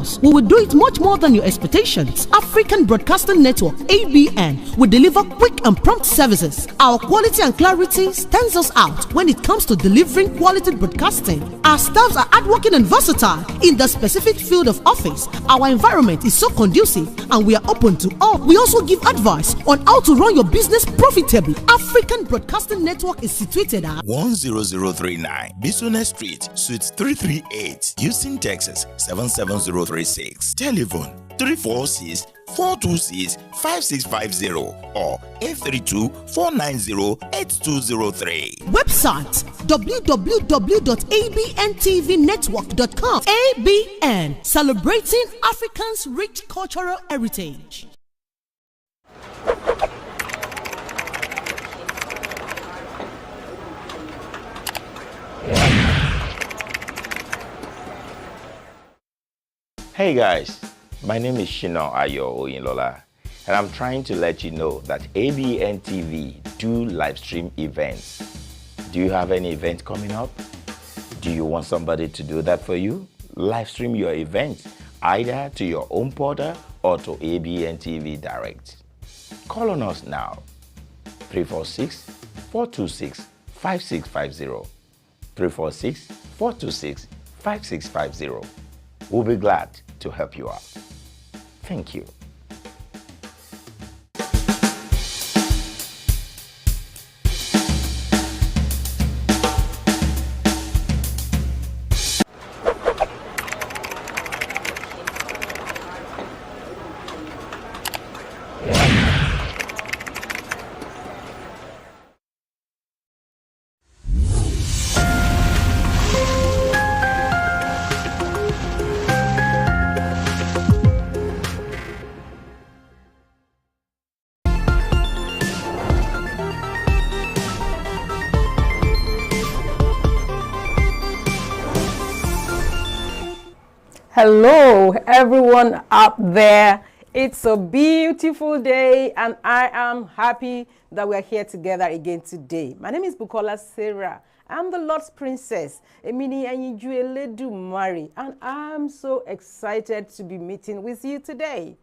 us, we will do it much more than your expectations. African Broadcasting Network, ABN, will deliver quick and prompt services. Our quality and clarity stands us out when it comes to delivering quality broadcasting. Our staffs are hardworking and versatile in the specific field of office. Our environment is so conducive and we are open to all. We also give advice on how to run your business profitably. African Broadcasting Network is situated at 10039 Bisonet Street, Suite 338, Houston, Texas 77036. Telephone 346-426-5650 or 832-490-8203. Website www.abntvnetwork.com. ABN, celebrating Africans' rich cultural heritage. Hey guys, my name is SHINA OYINLOLA, and I'm trying to let you know that Abntv do live stream events. Do you have any event coming up? Do you want somebody to do that for you? Live stream your event either to your own portal or to Abntv Direct. Call on us now, 346-426-5650, 346-426-5650. We'll be glad to help you out. Thank you. Hello everyone out there. It's a beautiful day and I am happy that we are here together again today. My name is Bukola Sarah. I'm the Lord's Princess, Emini Anyijueledu Mari, and I'm so excited to be meeting with you today.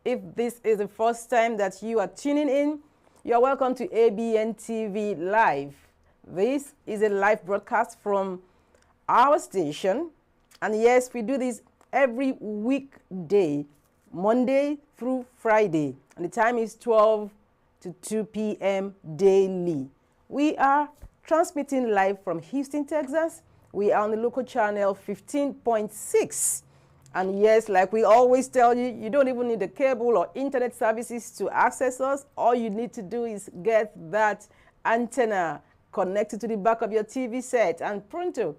If this is the first time that you are tuning in, you're welcome to Abntv Live. This is a live broadcast from our station, and yes, we do this every weekday, Monday through Friday, and the time is 12 to 2 p.m. daily. We are transmitting live from Houston, Texas. We are on the local channel 15.6. And yes, like we always tell you, you don't even need a cable or internet services to access us. All you need to do is get that antenna connected to the back of your TV set, and pronto,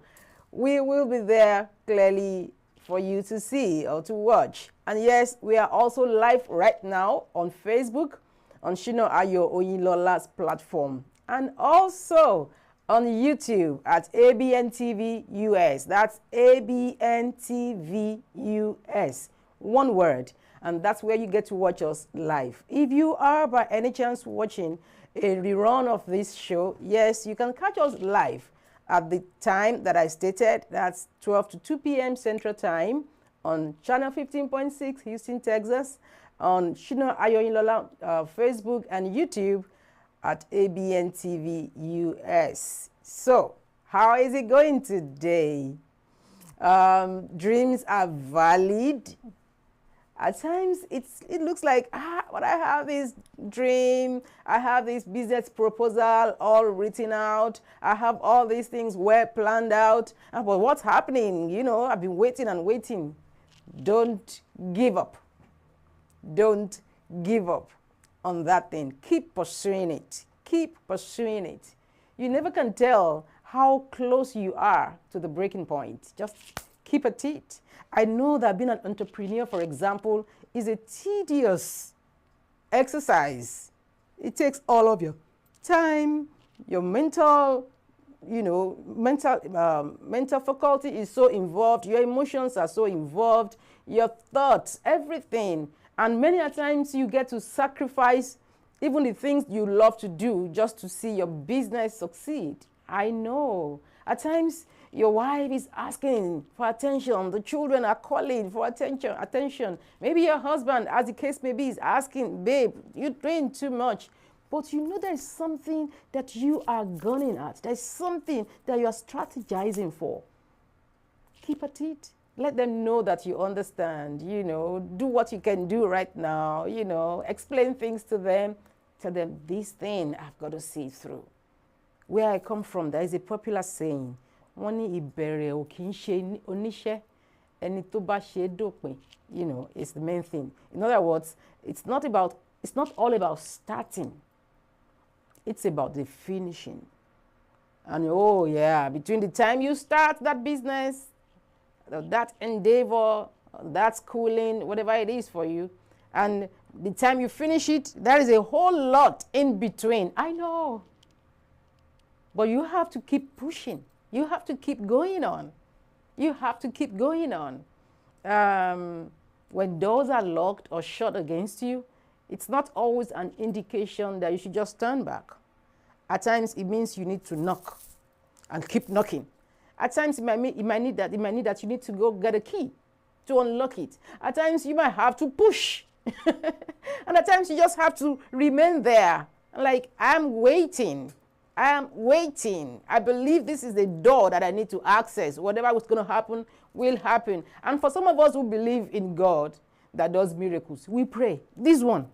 we will be there clearly for you to see or to watch. And yes, we are also live right now on Facebook, on SHINA OYINLOLA's platform, and also on YouTube at Abntv US. That's Abntv US, one word, and that's where you get to watch us live. If you are by any chance watching a rerun of this show, yes, you can catch us live at the time that I stated. That's 12 to 2 p.m. Central Time on channel 15.6 Houston, Texas, on SHINA OYINLOLA Facebook and YouTube at Abntv US. So, how is it going today? Dreams are valid. At times, it looks like, but I have this dream, I have this business proposal all written out, I have all these things well planned out, but what's happening? You know, I've been waiting and waiting. Don't give up. Don't give up on that thing. Keep pursuing it. Keep pursuing it. You never can tell how close you are to the breaking point. Just keep at it. I know that being an entrepreneur, for example, is a tedious exercise. It takes all of your time, your mental, mental faculty is so involved, your emotions are so involved, your thoughts, everything. And many a times you get to sacrifice even the things you love to do just to see your business succeed. I know. At times, Your wife is asking for attention. The children are calling for attention. Maybe your husband, as the case may be, is asking, babe, you're doing too much. But you know there's something that you are gunning at. There's something that you are strategizing for. Keep at it. Let them know that you understand, do what you can do right now, explain things to them. Tell them, this thing I've got to see through. Where I come from, there is a popular saying, it's the main thing. In other words, it's not all about starting. It's about the finishing. And oh yeah, between the time you start that business, that endeavor, that schooling, whatever it is for you, and the time you finish it, there is a whole lot in between. I know. But you have to keep pushing. You have to keep going on. You have to keep going on. When doors are locked or shut against you, it's not always an indication that you should just turn back. At times, it means you need to knock and keep knocking. At times, it might need that you need to go get a key to unlock it. At times, you might have to push. And at times, you just have to remain there. Like, I'm waiting. I believe this is the door that I need to access. Whatever was going to happen will happen. And for some of us who believe in God that does miracles, we pray. This one,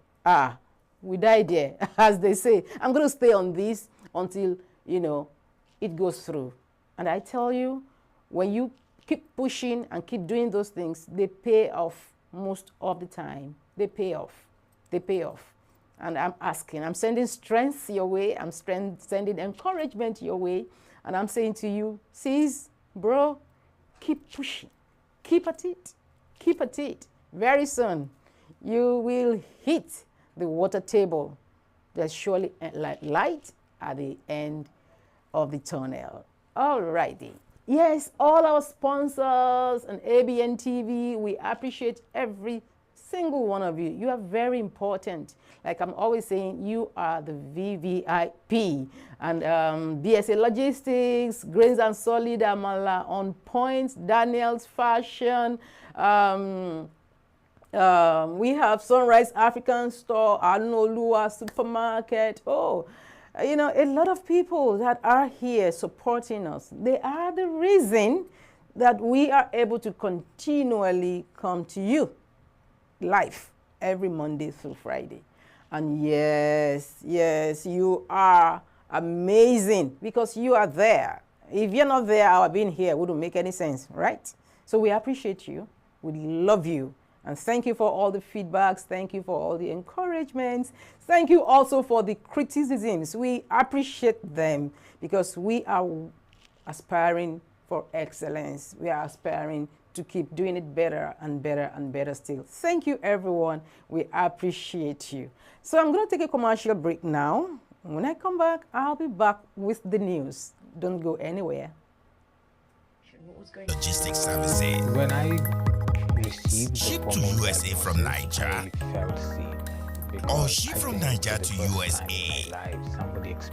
we die there, as they say. I'm going to stay on this until, it goes through. And I tell you, when you keep pushing and keep doing those things, they pay off most of the time. They pay off. And I'm sending strength your way. I'm sending encouragement your way. And I'm saying to you, sis, bro, keep pushing. Keep at it. Very soon, you will hit the water table. There's surely light at the end of the tunnel. All righty. Yes, all our sponsors and Abntv, we appreciate every single one of you. You are very important. Like I'm always saying, you are the VVIP. And BSA Logistics, Grains and Solid, Amala, On Point, Daniel's Fashion. We have Sunrise African Store, Anolua Supermarket. A lot of people that are here supporting us. They are the reason that we are able to continually come to you live every Monday through Friday. And yes, you are amazing because you are there. If you're not there, our being here wouldn't make any sense, right? So we appreciate you. We love you. And thank you for all the feedbacks. Thank you for all the encouragements. Thank you also for the criticisms. We appreciate them because we are aspiring for excellence. We are aspiring to keep doing it better and better and better still. Thank you, everyone. We appreciate you. So I'm going to take a commercial break now. When I come back, I'll be back with the news. Don't go anywhere. Logistics services. When I received ship to USA from Nigeria, or ship from Nigeria to USA,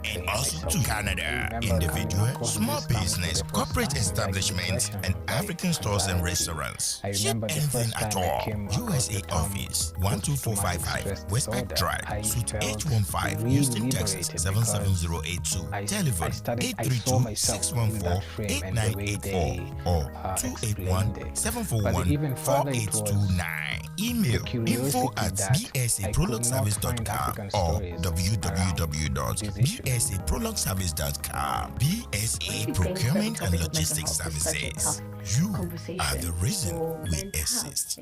and also to Canada. Individual, small business, corporate establishments, and African stores and restaurants. Ship anything at all. USA office 12455 West Park Drive, Suite H15, Houston, Texas 77082. Telephone 832-614-8984 or 281-741-4829. Email info@bsaproductservice.com or www.bsaproductservice.com. BSA Procurement and Logistics Services. You are the reason we exist.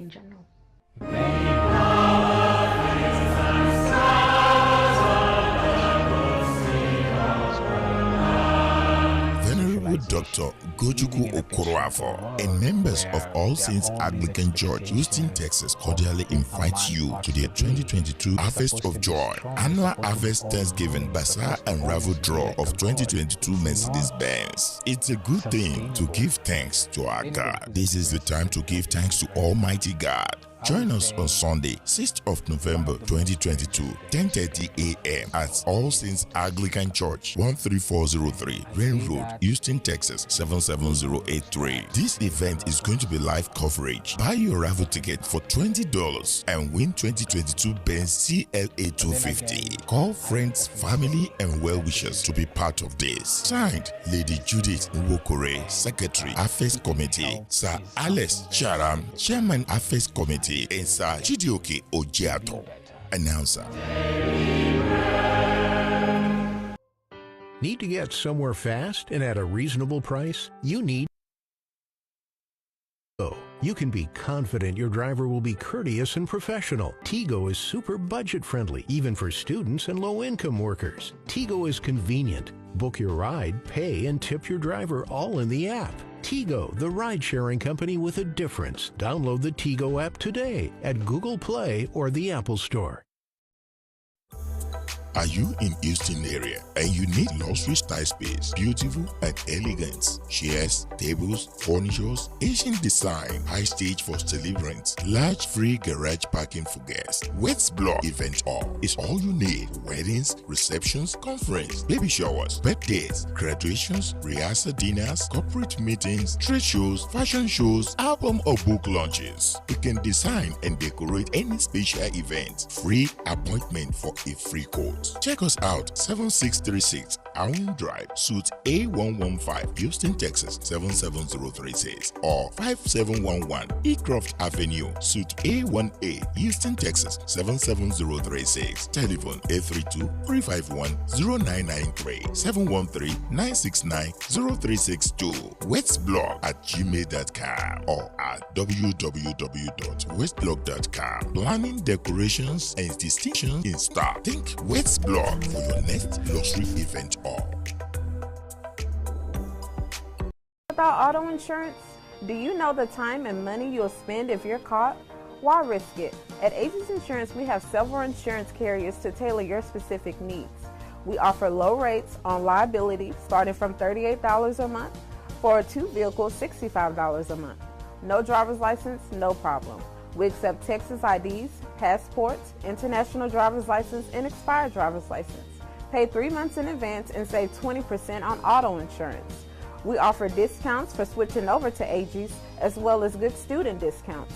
Dr. Gojuku Okoroafo and members of All Saints Anglican Church, Houston, Texas, cordially invite you to their 2022 Harvest of Joy Annual Harvest Thanksgiving Bazaar and Raffle Draw of 2022 Mercedes-Benz. It's a good thing to give thanks to our God. This is the time to give thanks to Almighty God. Join us on Sunday, 6th of November 2022, 10:30 a.m. at All Saints Anglican Church, 13403 Rain Road, Houston, Texas 77083. This event is going to be live coverage. Buy your raffle ticket for $20 and win 2022 Benz CLA 250. Call friends, family, and well-wishers to be part of this. Signed, Lady Judith Nwokore, Secretary, Affairs Committee, Sir Alex Charam, Chairman, Affairs Committee, and Sir Chidioke Ojiato, Announcer. Need to get somewhere fast and at a reasonable price? You need Tigo. You can be confident your driver will be courteous and professional. Tigo is super budget friendly, even for students and low-income workers. Tigo is convenient. Book your ride, pay, and tip your driver all in the app. Tigo, the ride-sharing company with a difference. Download the Tigo app today at Google Play or the Apple Store. Are you in Houston area and you need luxury style space, beautiful and elegant? Chairs, tables, furnitures, Asian design, high stage for celebrants, large free garage parking for guests. Wets Block Event Hall is all you need. Weddings, receptions, conference, baby showers, birthdays, graduations, rehearsal dinners, corporate meetings, trade shows, fashion shows, album or book launches. We can design and decorate any special event. Free appointment for a free quote. Check us out, 7636 Allen Drive, Suite A115, Houston, Texas 77036, or 5711 Ecroft Avenue, Suite A1A, Houston, Texas 77036. Telephone 832-351-0993, 713-969-0362. westblog@gmail.com or at www.westblog.com. Planning, decorations, and distinctions in stock. Think West Blog for your next luxury event hall. About auto insurance? Do you know the time and money you'll spend if you're caught? Why risk it? At Aegis Insurance, we have several insurance carriers to tailor your specific needs. We offer low rates on liability starting from $38 a month. For a 2-vehicle, $65 a month. No driver's license, no problem. We accept Texas IDs, passports, international driver's license, and expired driver's license. Pay 3 months in advance and save 20% on auto insurance. We offer discounts for switching over to Aegis, as well as good student discounts.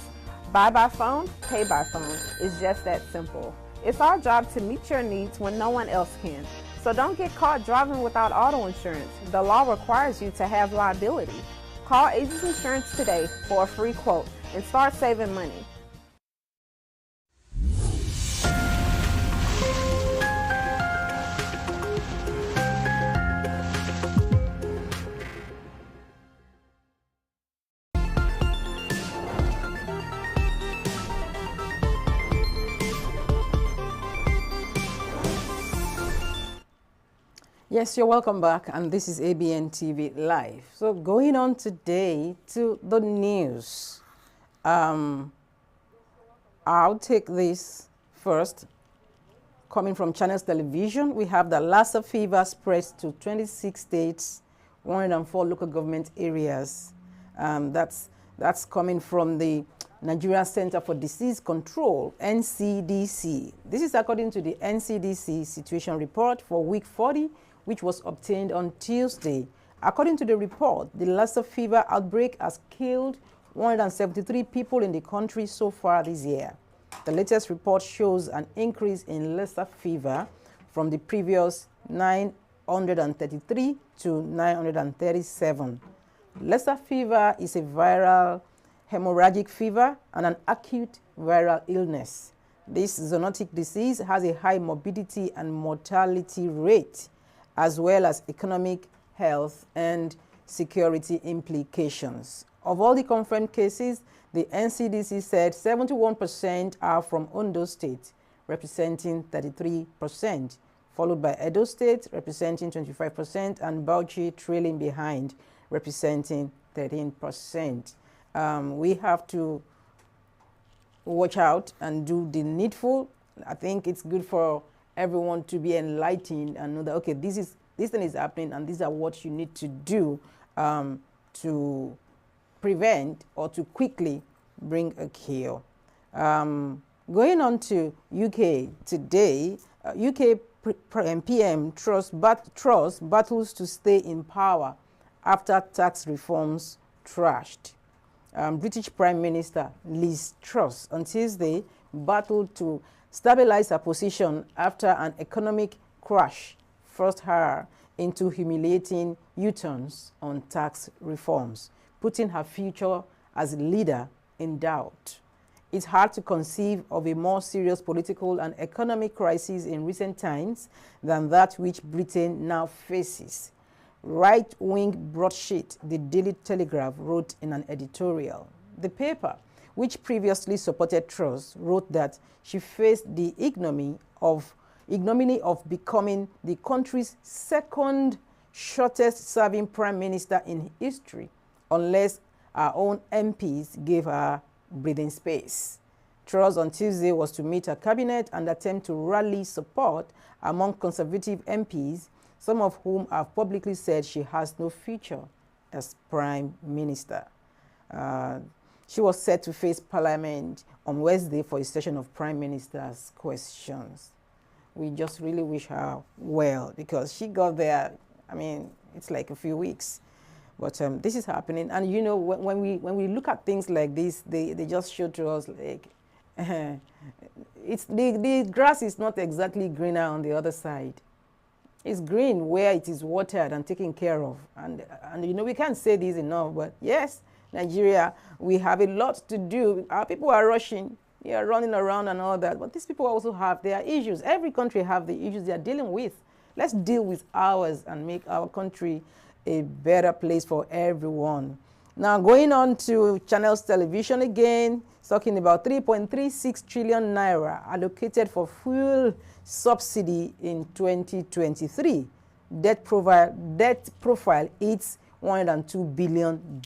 Buy by phone, pay by phone. It's just that simple. It's our job to meet your needs when no one else can. So don't get caught driving without auto insurance. The law requires you to have liability. Call Aegis Insurance today for a free quote and start saving money. Yes, you're welcome back, and this is Abntv Live. So going on today to the news. I'll take this first. Coming from Channels Television, we have the Lassa fever spreads to 26 states, 104 local government areas. That's coming from the Nigeria Center for Disease Control, NCDC. This is according to the NCDC situation report for week 40, which was obtained on Tuesday. According to the report, the Lassa fever outbreak has killed 173 people in the country so far this year. The latest report shows an increase in Lassa fever from the previous 933 to 937. Lassa fever is a viral hemorrhagic fever and an acute viral illness. This zoonotic disease has a high morbidity and mortality rate, as well as economic, health, and security implications. Of all the confirmed cases, the NCDC said 71% are from Ondo State, representing 33%, followed by Edo State, representing 25%, and Bauchi trailing behind, representing 13%. We have to watch out and do the needful. I think it's good for everyone to be enlightened and know that, okay, this thing is happening and these are what you need to do to prevent or to quickly bring a cure. Going on to UK today, UK PM Truss battles to stay in power after tax reforms trashed. British Prime Minister Liz Truss on Tuesday battled to stabilize her position after an economic crash forced her into humiliating U-turns on tax reforms, putting her future as leader in doubt. It's hard to conceive of a more serious political and economic crisis in recent times than that which Britain now faces. Right-wing broadsheet The Daily Telegraph wrote in an editorial. The paper, which previously supported Truss, wrote that she faced the ignominy of becoming the country's second shortest-serving prime minister in history, unless our own MPs gave her breathing space. Truss on Tuesday was to meet her cabinet and attempt to rally support among conservative MPs, some of whom have publicly said she has no future as prime minister. She was set to face Parliament on Wednesday for a session of prime minister's questions. We just really wish her well, because she got there, I mean, it's like a few weeks. But this is happening, and you know, when we look at things like this, they just show to us like, it's the grass is not exactly greener on the other side. It's green where it is watered and taken care of, and you know, we can't say this enough. But yes, Nigeria, we have a lot to do. Our people are rushing, they are running around and all that, but these people also have their issues. Every country have the issues they are dealing with. Let's deal with ours and make our country a better place for everyone. Now, going on to Channels Television again, talking about 3.36 trillion naira allocated for fuel subsidy in 2023. Debt profile hits $102 billion.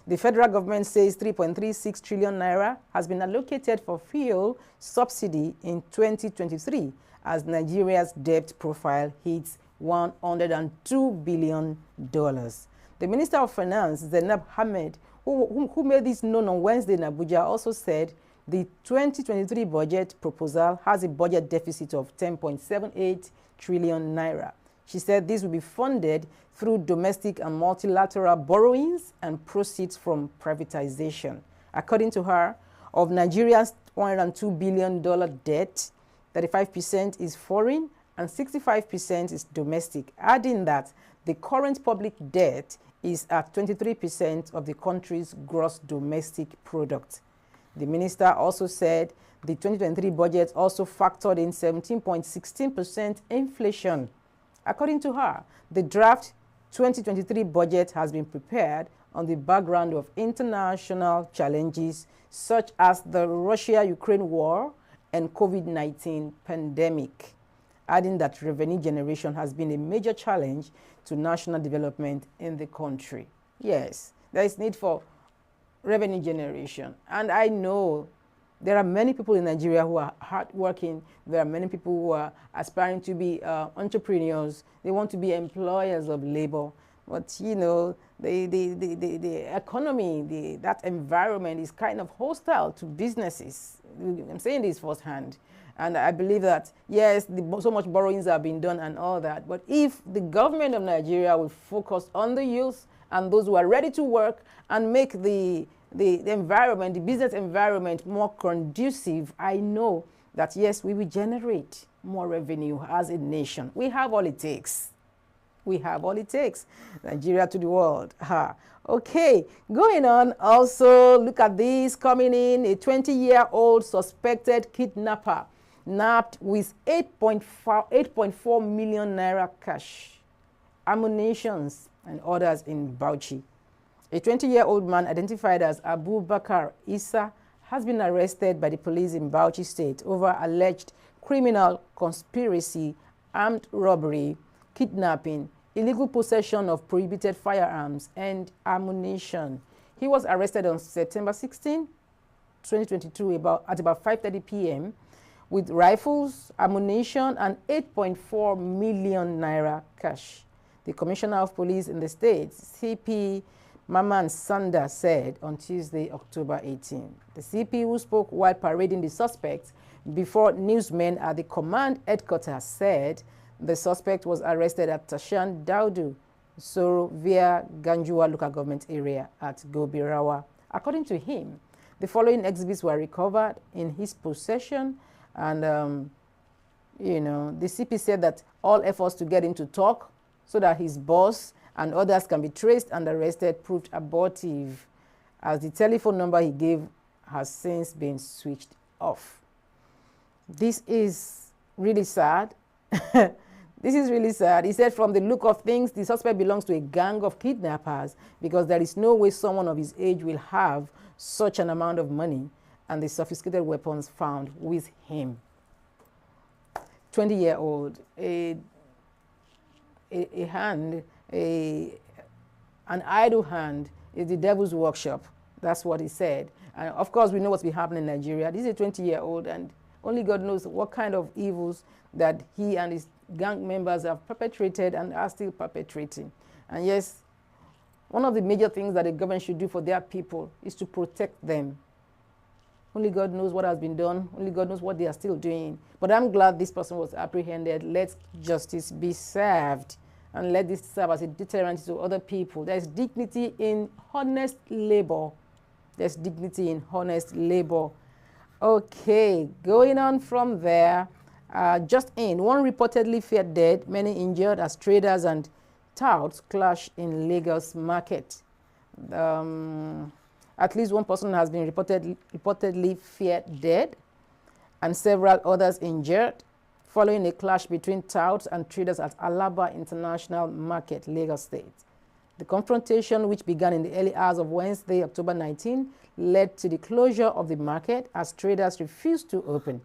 The federal government says 3.36 trillion naira has been allocated for fuel subsidy in 2023 as Nigeria's debt profile hits $102 billion. The Minister of Finance, Zainab Ahmed, who made this known on Wednesday in Abuja, also said the 2023 budget proposal has a budget deficit of 10.78 trillion naira. She said this will be funded through domestic and multilateral borrowings and proceeds from privatization. According to her, of Nigeria's $102 billion debt, 35% is foreign and 65% is domestic, adding that the current public debt is at 23% of the country's gross domestic product. The minister also said the 2023 budget also factored in 17.16% inflation. According to her, the draft 2023 budget has been prepared on the background of international challenges such as the Russia-Ukraine war and COVID-19 pandemic, adding that revenue generation has been a major challenge to national development in the country. Yes, there is need for revenue generation. And I know there are many people in Nigeria who are hardworking. There are many people who are aspiring to be entrepreneurs. They want to be employers of labor. But, you know, the economy, that environment is kind of hostile to businesses. I'm saying this firsthand. And I believe that, yes, so much borrowings are being done and all that. But if the government of Nigeria will focus on the youth and those who are ready to work and make the environment, the business environment more conducive, I know that, yes, we will generate more revenue as a nation. We have all it takes. We have all it takes. Nigeria to the world. Okay, going on, also look at this coming in. A 20-year-old suspected kidnapper nabbed with 8.4 million naira cash, ammunitions, and others in Bauchi. A 20-year-old man identified as Abubakar Isa has been arrested by the police in Bauchi State over alleged criminal conspiracy, armed robbery, kidnapping, illegal possession of prohibited firearms, and ammunition. He was arrested on September 16, 2022, at about 5:30 p.m. with rifles, ammunition, and 8.4 million naira cash. The Commissioner of Police in the state, CP Maman Sanda said on Tuesday, October 18. The CP, who spoke while parading the suspect before newsmen at the command headquarters, said the suspect was arrested at Tashan Daudu, Soro via Ganjua local government area at Gobirawa. According to him, the following exhibits were recovered in his possession, and the CP said that all efforts to get him to talk so that his boss and others can be traced and arrested proved abortive, as the telephone number he gave has since been switched off. This is really sad. This is really sad. He said, from the look of things, the suspect belongs to a gang of kidnappers, because there is no way someone of his age will have such an amount of money and the sophisticated weapons found with him. 20-year-old, an idle hand is the devil's workshop. That's what he said. And of course, we know what's been happening in Nigeria. This is a 20-year-old, and only God knows what kind of evils that he and his gang members have perpetrated and are still perpetrating. And yes, one of the major things that the government should do for their people is to protect them. Only God knows what has been done. Only God knows what they are still doing. But I'm glad this person was apprehended. Let justice be served, and let this serve as a deterrent to other people. There's dignity in honest labor. There's dignity in honest labor. Okay, going on from there, just in, one reportedly feared dead, many injured as traders and touts clash in Lagos market. At least one person has been reportedly feared dead and several others injured following a clash between touts and traders at Alaba International Market, Lagos State. The confrontation, which began in the early hours of Wednesday, October 19, led to the closure of the market as traders refused to open.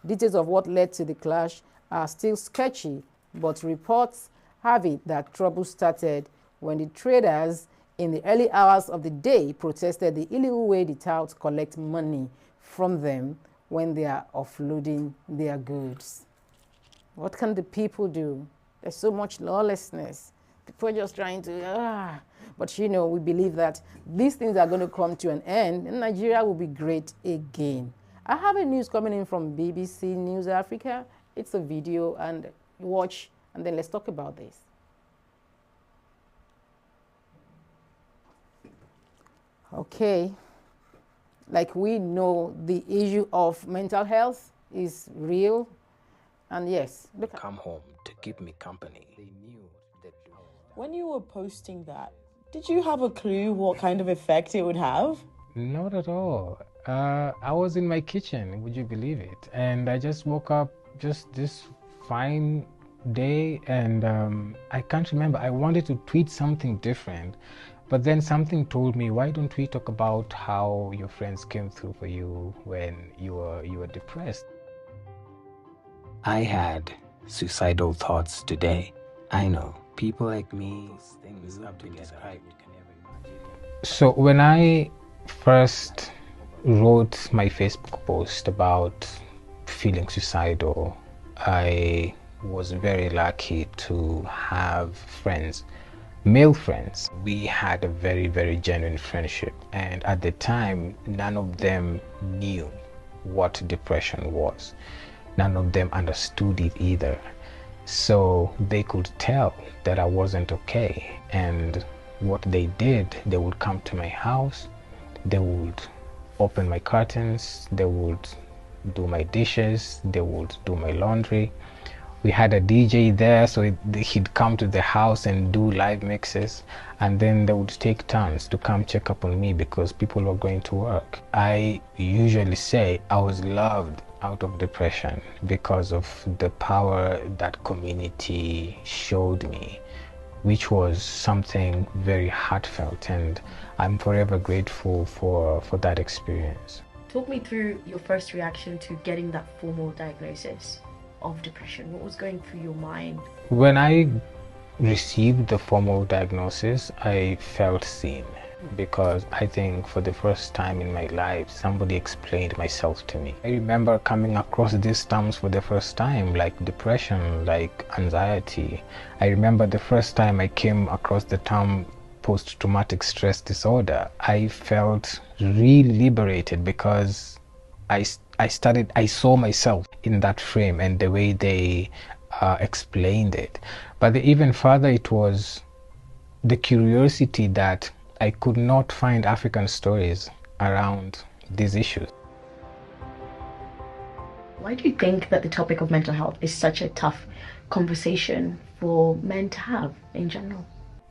Details of what led to the clash are still sketchy, but reports have it that trouble started when the traders in the early hours of the day protested the illegal way the touts collect money from them when they are offloading their goods. What can the people do? There's so much lawlessness. People are just trying to, But we believe that these things are going to come to an end and Nigeria will be great again. I have a news coming in from BBC News Africa. It's a video, and watch, and then let's talk about this. Okay, like we know, the issue of mental health is real, and yes, look. Come home to keep me company. They knew that. When you were posting that, did you have a clue what kind of effect it would have? Not at all. I was in my kitchen, would you believe it? And I just woke up just this fine day, and I can't remember. I wanted to tweet something different. But then something told me, why don't we talk about how your friends came through for you when you were depressed? I had suicidal thoughts today. I know, people like me, things have to describe. So when I first wrote my Facebook post about feeling suicidal, I was very lucky to have friends. Male friends. We had a very, very genuine friendship, and at the time none of them knew what depression was. None of them understood it either, so they could tell that I wasn't okay. And what they did, they would come to my house, they would open my curtains, they would do my dishes, they would do my laundry. We had a DJ there, so he'd come to the house and do live mixes, and then they would take turns to come check up on me because people were going to work. I usually say I was loved out of depression because of the power that community showed me, which was something very heartfelt, and I'm forever grateful for that experience. Talk me through your first reaction to getting that formal diagnosis of depression. What was going through your mind? When I received the formal diagnosis, I felt seen, because I think for the first time in my life, somebody explained myself to me. I remember coming across these terms for the first time, like depression, like anxiety. I remember the first time I came across the term post-traumatic stress disorder, I felt really liberated because I saw myself in that frame and the way they explained it. But even further, it was the curiosity that I could not find African stories around these issues. Why do you think that the topic of mental health is such a tough conversation for men to have in general?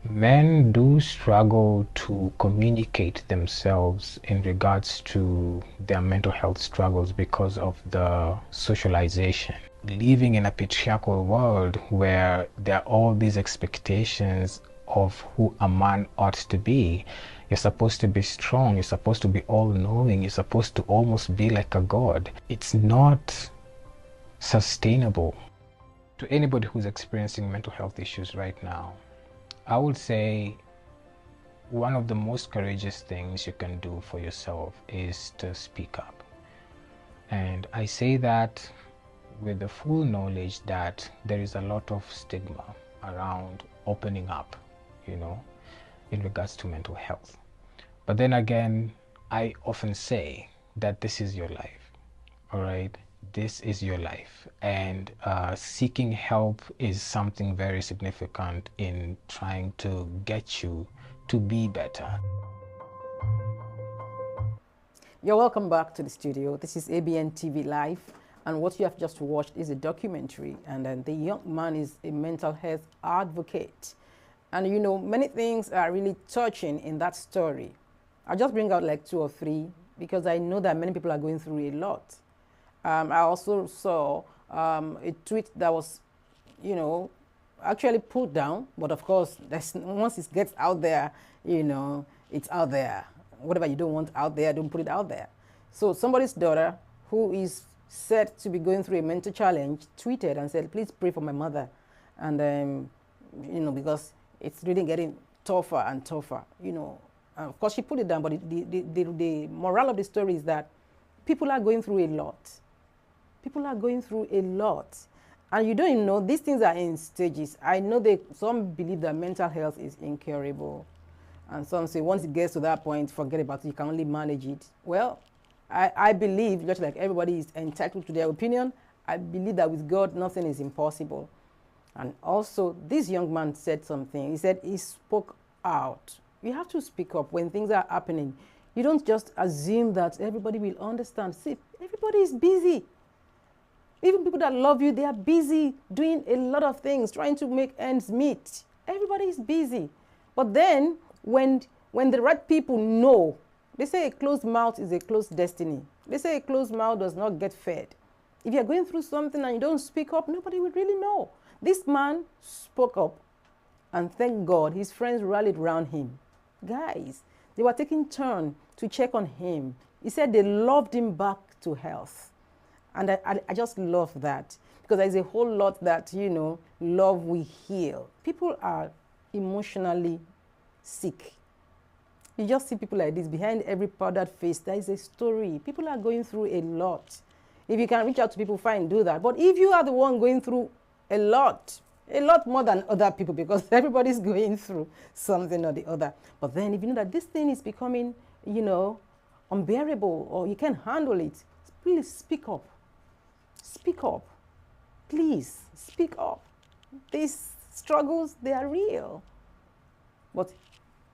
Men do struggle to communicate themselves in regards to their mental health struggles because of the socialization. Living in a patriarchal world where there are all these expectations of who a man ought to be. You're supposed to be strong, you're supposed to be all-knowing, you're supposed to almost be like a god. It's not sustainable. To anybody who's experiencing mental health issues right now, I would say one of the most courageous things you can do for yourself is to speak up. And I say that with the full knowledge that there is a lot of stigma around opening up, you know, in regards to mental health. But then again, I often say that this is your life, all right? This is your life, and seeking help is something very significant in trying to get you to be better. You're welcome back to the studio. This is Abntv Live, and what you have just watched is a documentary, and the young man is a mental health advocate. And you know, many things are really touching in that story. I'll just bring out like 2 or 3 because I know that many people are going through a lot. I also saw a tweet that was, you know, actually put down, but of course, once it gets out there, you know, it's out there. Whatever you don't want out there, don't put it out there. So somebody's daughter, who is said to be going through a mental challenge, tweeted and said, please pray for my mother. And, you know, because it's really getting tougher and tougher, you know. Of course, she put it down, but the moral of the story is that people are going through a lot. People are going through a lot. And you don't even know, these things are in stages. I know some believe that mental health is incurable. And some say once it gets to that point, forget about it, you can only manage it. Well, I believe, just like everybody is entitled to their opinion, I believe that with God, nothing is impossible. And also, this young man said something. He said he spoke out. You have to speak up when things are happening. You don't just assume that everybody will understand. See, everybody is busy. Even people that love you, they are busy doing a lot of things, trying to make ends meet. Everybody is busy. But then, when the right people know, they say a closed mouth is a closed destiny. They say a closed mouth does not get fed. If you're going through something and you don't speak up, nobody will really know. This man spoke up, and thank God, his friends rallied around him. Guys, they were taking turn to check on him. He said they loved him back to health. And I just love that, because there's a whole lot that, you know, love will heal. People are emotionally sick. You just see people like this. Behind every powdered face, there is a story. People are going through a lot. If you can reach out to people, fine, do that. But if you are the one going through a lot more than other people, because everybody's going through something or the other. But then if you know that this thing is becoming, you know, unbearable, or you can't handle it, please speak up. Speak up. Please speak up. These struggles, they are real. But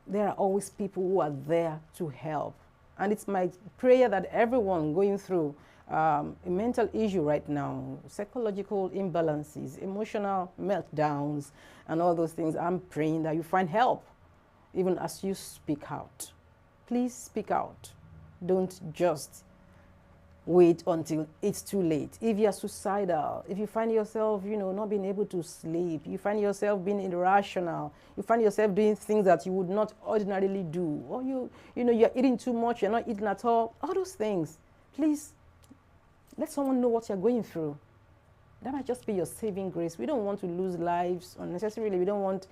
there are always people who are there to help. And it's my prayer that everyone going through a mental issue right now, psychological imbalances, emotional meltdowns, and all those things, I'm praying that you find help, even as you speak out. Please speak out. Don't just wait until it's too late. If you're suicidal, if you find yourself, you know, not being able to sleep, you find yourself being irrational, you find yourself doing things that you would not ordinarily do, or you know, you're eating too much, you're not eating at all those things, please let someone know what you're going through. That might just be your saving grace. We don't want to lose lives unnecessarily. We don't want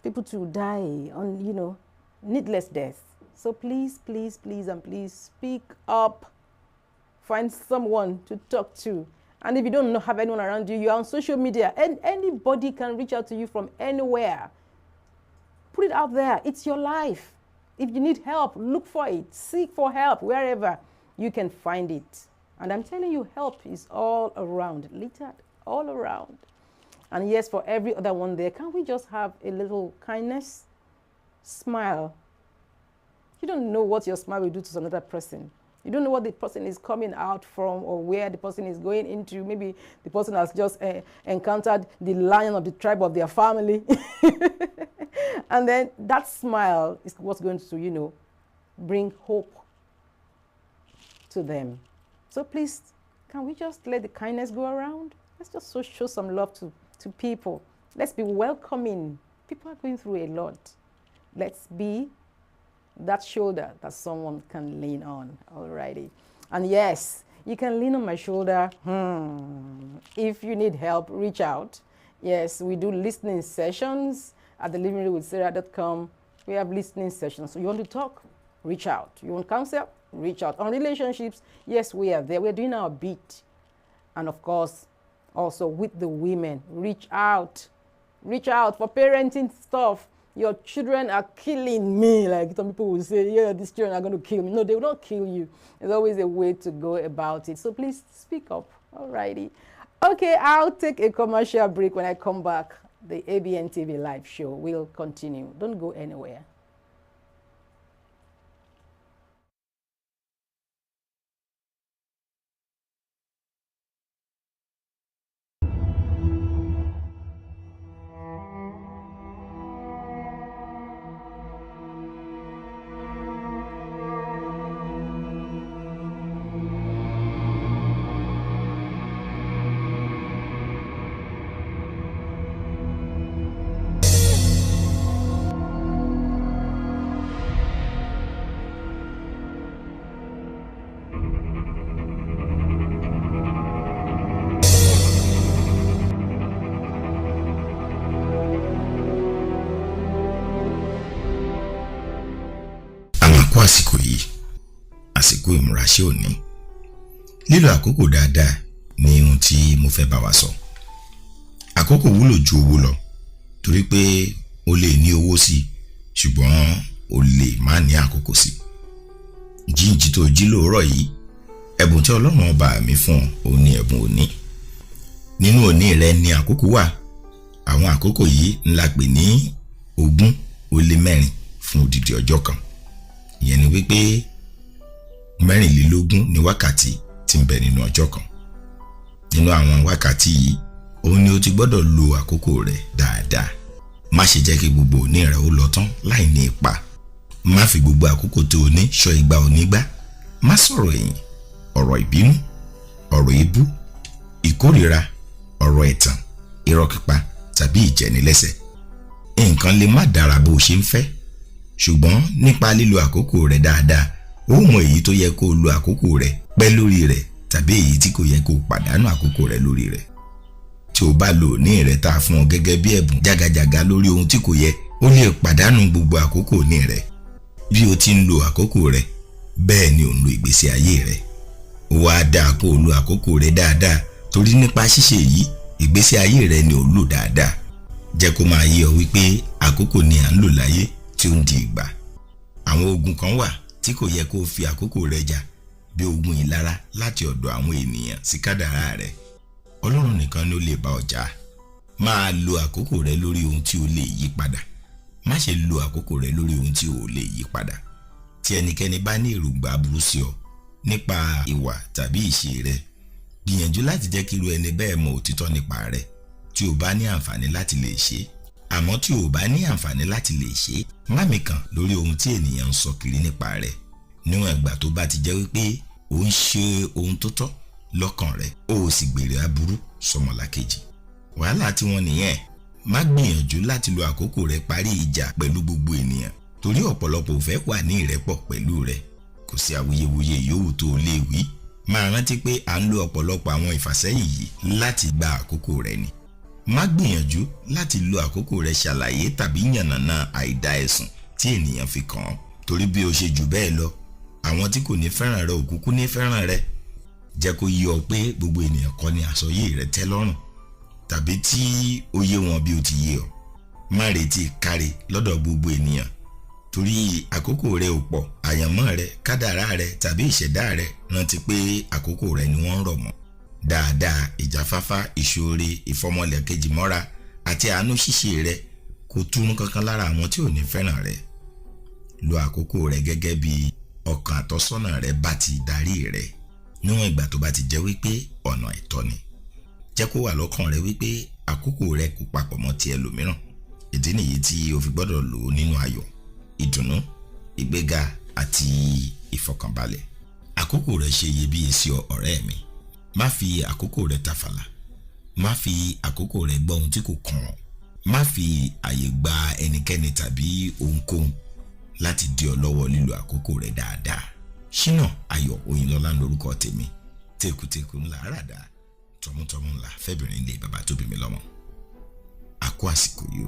people to die on, you know, needless death. So please, please, please, and please speak up. Find someone to talk to. And if you don't have anyone around you, you're on social media, and anybody can reach out to you from anywhere. Put it out there. It's your life. If you need help, look for it. Seek for help wherever you can find it. And I'm telling you, help is all around, littered all around. And yes, for every other one there, can't we just have a little kindness? Smile. You don't know what your smile will do to another person. You don't know what the person is coming out from or where the person is going into. Maybe the person has just encountered the lion of the tribe of their family. And then that smile is what's going to, bring hope to them. So please, can we just let the kindness go around? Let's just show some love to people. Let's be welcoming. People are going through a lot. Let's be that shoulder that someone can lean on. Alrighty. And yes, you can lean on my shoulder. If you need help, reach out. Yes, we do listening sessions at thelivingroomwithsarah.com. We have listening sessions. So you want to talk? Reach out. You want counsel? Reach out. On relationships, yes, we are there. We're doing our bit. And of course, also with the women, reach out. Reach out for parenting stuff. Your children are killing me. Like some people will say, yeah, these children are going to kill me. No, they will not kill you. There's always a way to go about it. So please speak up. Alrighty. Okay, I'll take a commercial break. When I come back, the Abntv live show will continue. Don't go anywhere. àsìkò yìí àsìkò ìmúraṣẹ́ òní lílo àkókò dáadáa ní ohun tí mo fẹ́ bá wa sọ. Àkókò wúlò ju owó lọ torí pé o lè ní owó sí ṣùgbọ́n o lè má ní àkókò sí. Jíǹjì tó jí lóòrọ̀ yìí ẹ̀bùn tí Ọlọ́run ọba mi fún ọ ní ẹ̀bùn òní. Nínú òní rẹ ní àkókò wà. Àwọn àkókò yìí ńlá pè ní 24 fún odidi ọjọ́ kan. Ìyẹn ni wípé 24 ní wákàtí tí ń bẹ nínú ọjọ́ kan. Nínú àwọn wákàtí yìí òun ni o ti gbọ́dọ̀ lo àkókò rẹ dáadáa. Má ṣe jẹ́ kí gbogbo òní rẹ ó lọ tán láì ní ipa. Má fi gbogbo àkókò tó o ní ṣọ́ ìgbà onígbà. Má sọ̀rọ̀ ẹ̀yìn, ọ̀rọ̀ ìbínú, ọ̀rọ̀ ebú, ìkórìíra, ọ̀rọ̀ ẹ̀tàn, irọ́ pípa tàbí ìjẹnilẹ́sẹ̀. Nǹkan lè má dára bó ṣe ń fẹ́, ṣùgbọ́n nípa lílo àkókò rẹ dáadáa, ó mọ èyí tó yẹ kó lo àkókò rẹ pẹ́ lórí rẹ̀ tàbí èyí tí kò yẹ kó pàdánù àkókò rẹ lórí rẹ̀. Tí o bá lò ní rẹ tá fún ọ gẹ́gẹ́ bí ẹ̀bùn jágajàga lórí ohun tí kò yẹ, ó lè pàdánù gbogbo àkókò ní rẹ. Bí o ti ń lo àkókò rẹ, bẹ́ẹ̀ ni ò ń lo ìgbésí ayé rẹ. Ó wá dáa kó o lo àkókò rẹ dáadáa torí nípa ṣíṣe yìí, ìgbésí ayé rẹ ni ò ń lò dáadáa. Jẹ́ kó máa yé ọ wípé àkókò ni à ń lò láyé tí ó ń di ìgbà. Àwọn ogun kan wà tí kò yẹ kó fi àkókò rẹ jà, bí ogun ìlara láti ọ̀dọ̀ àwọn ènìyàn sí kádàrá rẹ. Ọlọ́run nìkan ni ó lè bá ọ jà. Máa lo àkókò rẹ lórí ohun tí ó lè yí padà. Má ṣe lo àkókò rẹ lórí ohun tí ó lè yí padà. Tí ẹnikẹ́ni bá ní èròǹgbà aburú sí ọ nípa ìwà tàbí ìṣe rẹ, gbìyànjú láti jẹ́ kí irú ẹni bẹ́ẹ̀ mọ òtítọ́ nípa rẹ tí o bá ní àǹfààní láti lè ṣe. Àmọ́ tí o bá ní àǹfààní láti lè ṣe, má mikàn lórí ohun tí ènìyàn ń sọ kiri nípa rẹ. Níwọ̀n ìgbà tó bá ti jẹ́ wípé o ń ṣe ohun tó tọ́ lọ́kàn rẹ, o sì gbèrè aburú sọmọlàkejì. Wàhálà tí wọ́n nìyẹn. Má gbìyànjú láti lo àkókò rẹ parí ìjà pẹ̀lú gbogbo ènìyàn torí ọ̀pọ̀lọpọ̀ ò fẹ́ wà ní ìrẹ́pọ̀ pẹ̀lú rẹ. Kò sí awuyewuye yòówù tó lè wí. Máa rántí pé à ń lo ọ̀pọ̀lọpọ̀ àwọn ìfàsẹ́yìn yìí láti gba àkókò rẹ ni. Má gbìyànjú láti lo àkókò rẹ ṣàlàyé tàbí yànnàná àìdá ẹ̀sùn tí ènìyàn fi kàn án torí bí o ṣe jù bẹ́ẹ̀ lọ, àwọn tí kò ní fẹ́ràn rẹ ò kúkú ní fẹ́ràn rẹ. Jẹ́ kó yé ọ pé gbogbo ènìyàn kọ́ ni àsọyé rẹ tẹ́ lọ́rùn tàbí tí ó yé wọn bí ó ti yé ọ. má retí kárí lọ́dọ̀ gbogbo ènìyàn torí àkókò rẹ ò pọ̀, àyànmọ́ rẹ, kádàrá rẹ tàbí ìṣẹ̀dá rẹ rántí pé àkókò rẹ ni wọ́n ń rọ̀ mọ́. Dáadáa, ìjáfáfá, ìṣoore, ìfọmọlẹ̀kejì mọ́ra àti àánú ṣíṣe rẹ kò túrún kankan lára àwọn tí ò ní fẹ́ràn rẹ. Lo àkókò rẹ gẹ́gẹ́ bí ọkàn àtọ́sọ́nà rẹ bá ti darí rẹ, níwọ̀n ìgbà tó bá ti jẹ́ wípé ọ̀nà ẹ̀tọ́ ni. Jẹ́ kó wà lọ́kàn rẹ wípé àkókò rẹ kò papọ̀ mọ́ ti ẹlòmíràn. Ìdí nìyí tí o fi gbọ́dọ̀ lò ó nínú ayọ̀, ìdùnnú, ìgbéga àti ìfọkànbalẹ̀. Àkókò rẹ ṣe iyebíye sí ọ, ọ̀rẹ́ mi. Má fi àkókò rẹ tàfàlà. Má fi àkókò rẹ gbọ́ ohun tí kò kàn ọ́. Má fi àyè gba ẹnikẹ́ni tàbí ohunkóhun láti dí ọ lọ́wọ́ lílo àkókò rẹ dáadáa. Ṣínà Ayọ̀ Oyinlọ́lá lórúkọ tèmi. Tekuteku ńlá àràdá, tọmútọmú ńlá fẹ́bìnrin lé bàbá tó bí mi lọ́mọ. A kú àsìkò yìí o.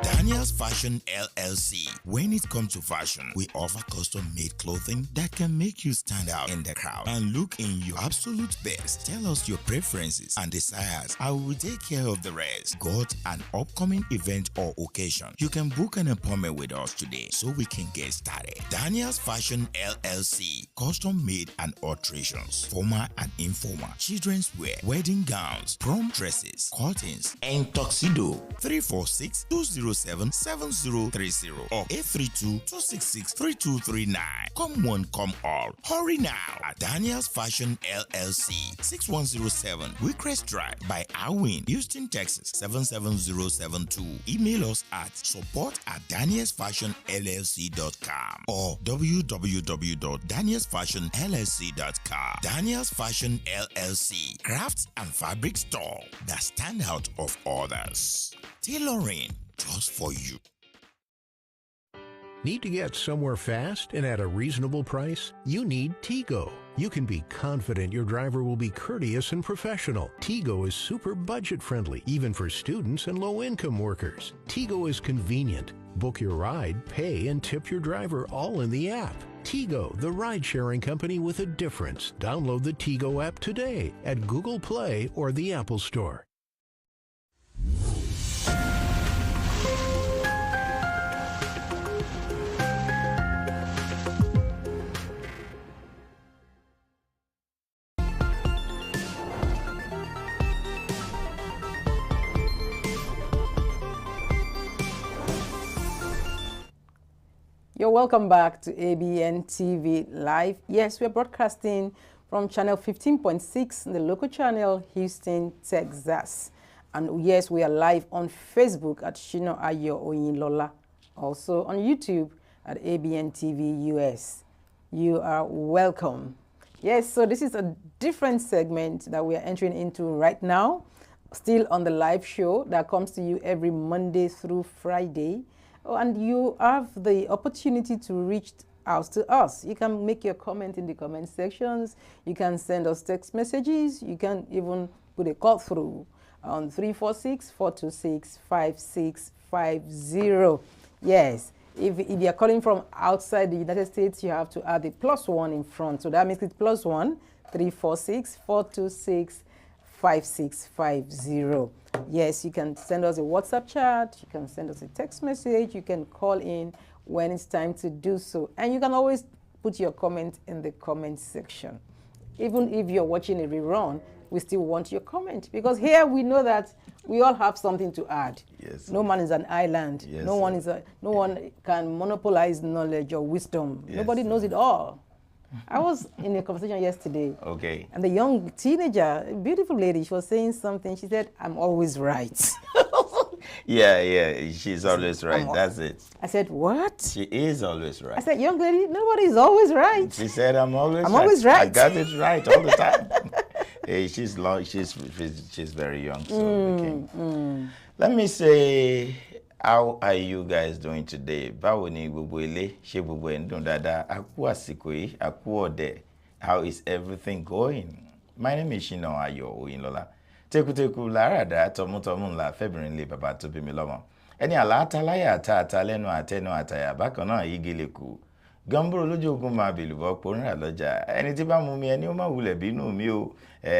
Daniel's Fashion LLC. When it comes to fashion, we offer custom-made clothing that can make you stand out in the crowd and look in your absolute best. Tell us your preferences and desires. I will take care of the rest. Got an upcoming event or occasion? You can book an appointment with us today so we can get started. Daniel's Fashion LLC. Custom-made and alterations, formal and informal, children's wear, wedding gowns, prom dresses, curtains, and tuxedo. 346-207-7030 or 832-266-3239. Come one, come all. Hurry now at Daniel's Fashion LLC, 6107 Wickrest Drive by Alwyn, Houston, Texas 77072. Email us at support@danielsfashionllc.com or www.danielsfashionllc.com. Daniel's Fashion LLC, crafts and fabric store that stand out of others. Tailoring just for you. Need to get somewhere fast and at a reasonable price? You need Tigo. You can be confident your driver will be courteous and professional. Tigo is super budget friendly, even for students and low-income workers. Tigo is convenient. Book your ride, pay, and tip your driver all in the app. Tigo, the ride-sharing company with a difference. Download the Tigo app today at Google Play or the Apple Store. You're welcome back to Abntv Live. Yes, we're broadcasting from channel 15.6, the local channel, Houston, Texas. And yes, we are live on Facebook at SHINA OYINLOLA. Also on YouTube at Abntv US. You are welcome. Yes, so this is a different segment that we are entering into right now. Still on the live show that comes to you every Monday through Friday. Oh, and you have the opportunity to reach out to us. You can make your comment in the comment sections. You can send us text messages. You can even put a call through on 346-426-5650. Yes, if you're calling from outside the United States, you have to add the +1 in front. So that makes it +1 346-426-5650. Yes, you can send us a WhatsApp chat, you can send us a text message, you can call in when it's time to do so. And you can always put your comment in the comment section. Even if you're watching a rerun, we still want your comment, because here we know that we all have something to add. Yes. No man is an island. Yes, no one can monopolize knowledge or wisdom. Yes, Nobody knows it all. I was in a conversation yesterday. Okay. And the young teenager, a beautiful lady, she was saying something. She said, "I'm always right." Yeah, she's always right. That's it. I said, what? She is always right. I said, young lady, nobody's always right. She said, I'm always right. I got it right all the time. Hey, she's very young. So let me say, how are you guys doing today? Báwo ni gbogbo ilé? Ṣé gbogbo ẹ̀ ń dùn dáadáa? A kú àsìkò yìí, a kú ọ̀dẹ̀. How is everything going? My name is SHINA OYINLOLA. Teku láràdá tọmútọmú ńlá fẹ́bìnrin lé bàbá tó bí mi lọ́mọ. Ẹni àlàátáláyà àtàtà lẹ́nu àtẹnu àtàyà bákan náà yígi lè kú. Gamboro lójú ogun máa bèlùbọ́ porínrà lọ́jà. Ẹni tí bá mú mi ẹni ó máa wulẹ̀ bínú mi o.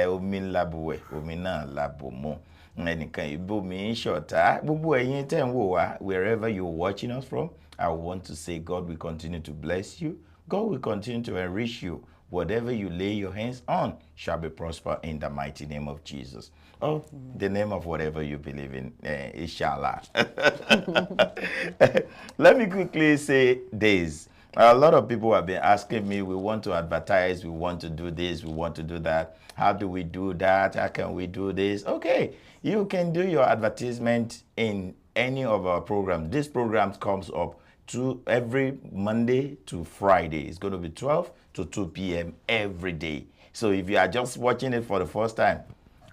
Omi ńlá buwẹ̀, omi náà lábò mú. Ẹnìkan ìbò mi ń ṣọ̀tá. Gbogbo ẹ̀yin tẹ́ ń wò wá, wherever you're watching us from, I want to say God will continue to bless you. God will continue to enrich you. Whatever you lay your hands on shall be prosper in the mighty name of Jesus. Oh, the name of whatever you believe in, inshallah. Let me quickly say this. A lot of people have been asking me, we want to advertise, we want to do this, we want to do that. How do we do that? How can we do this? Okay, you can do your advertisement in any of our programs. This program comes up every Monday to Friday. It's going to be 12 to 2 p.m. every day. So if you are just watching it for the first time,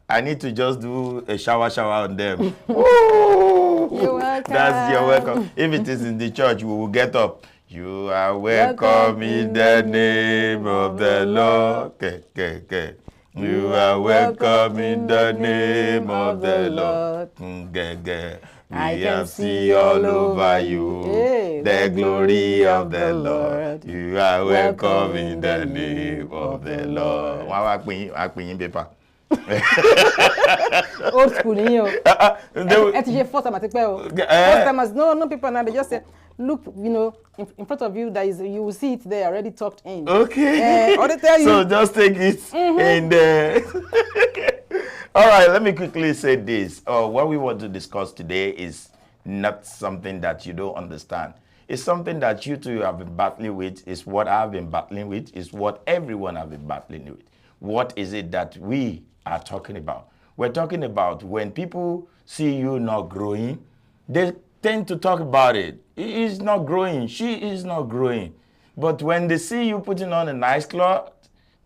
I need to just do a shower on them. You're welcome. That's your welcome. If it is in the church, we will get up. You are welcome in the name of the Lord. Okay. You are welcome in the name of the Lord. I can see all over you the glory of the Lord. You are welcome in the name of the Lord. Paper. Old school, you know. First timers, no people now, they just say, look, you know, in front of you, you will see it there already tucked in. Okay. Or they tell you. So just take it and all right, let me quickly say this. What we want to discuss today is not something that you don't understand. It's something that you two have been battling with. It's what I've been battling with. It's what everyone has been battling with. What is it that we are talking about? We're talking about when people see you not growing, they tend to talk about it. He is not growing. She is not growing. But when they see you putting on a nice cloth,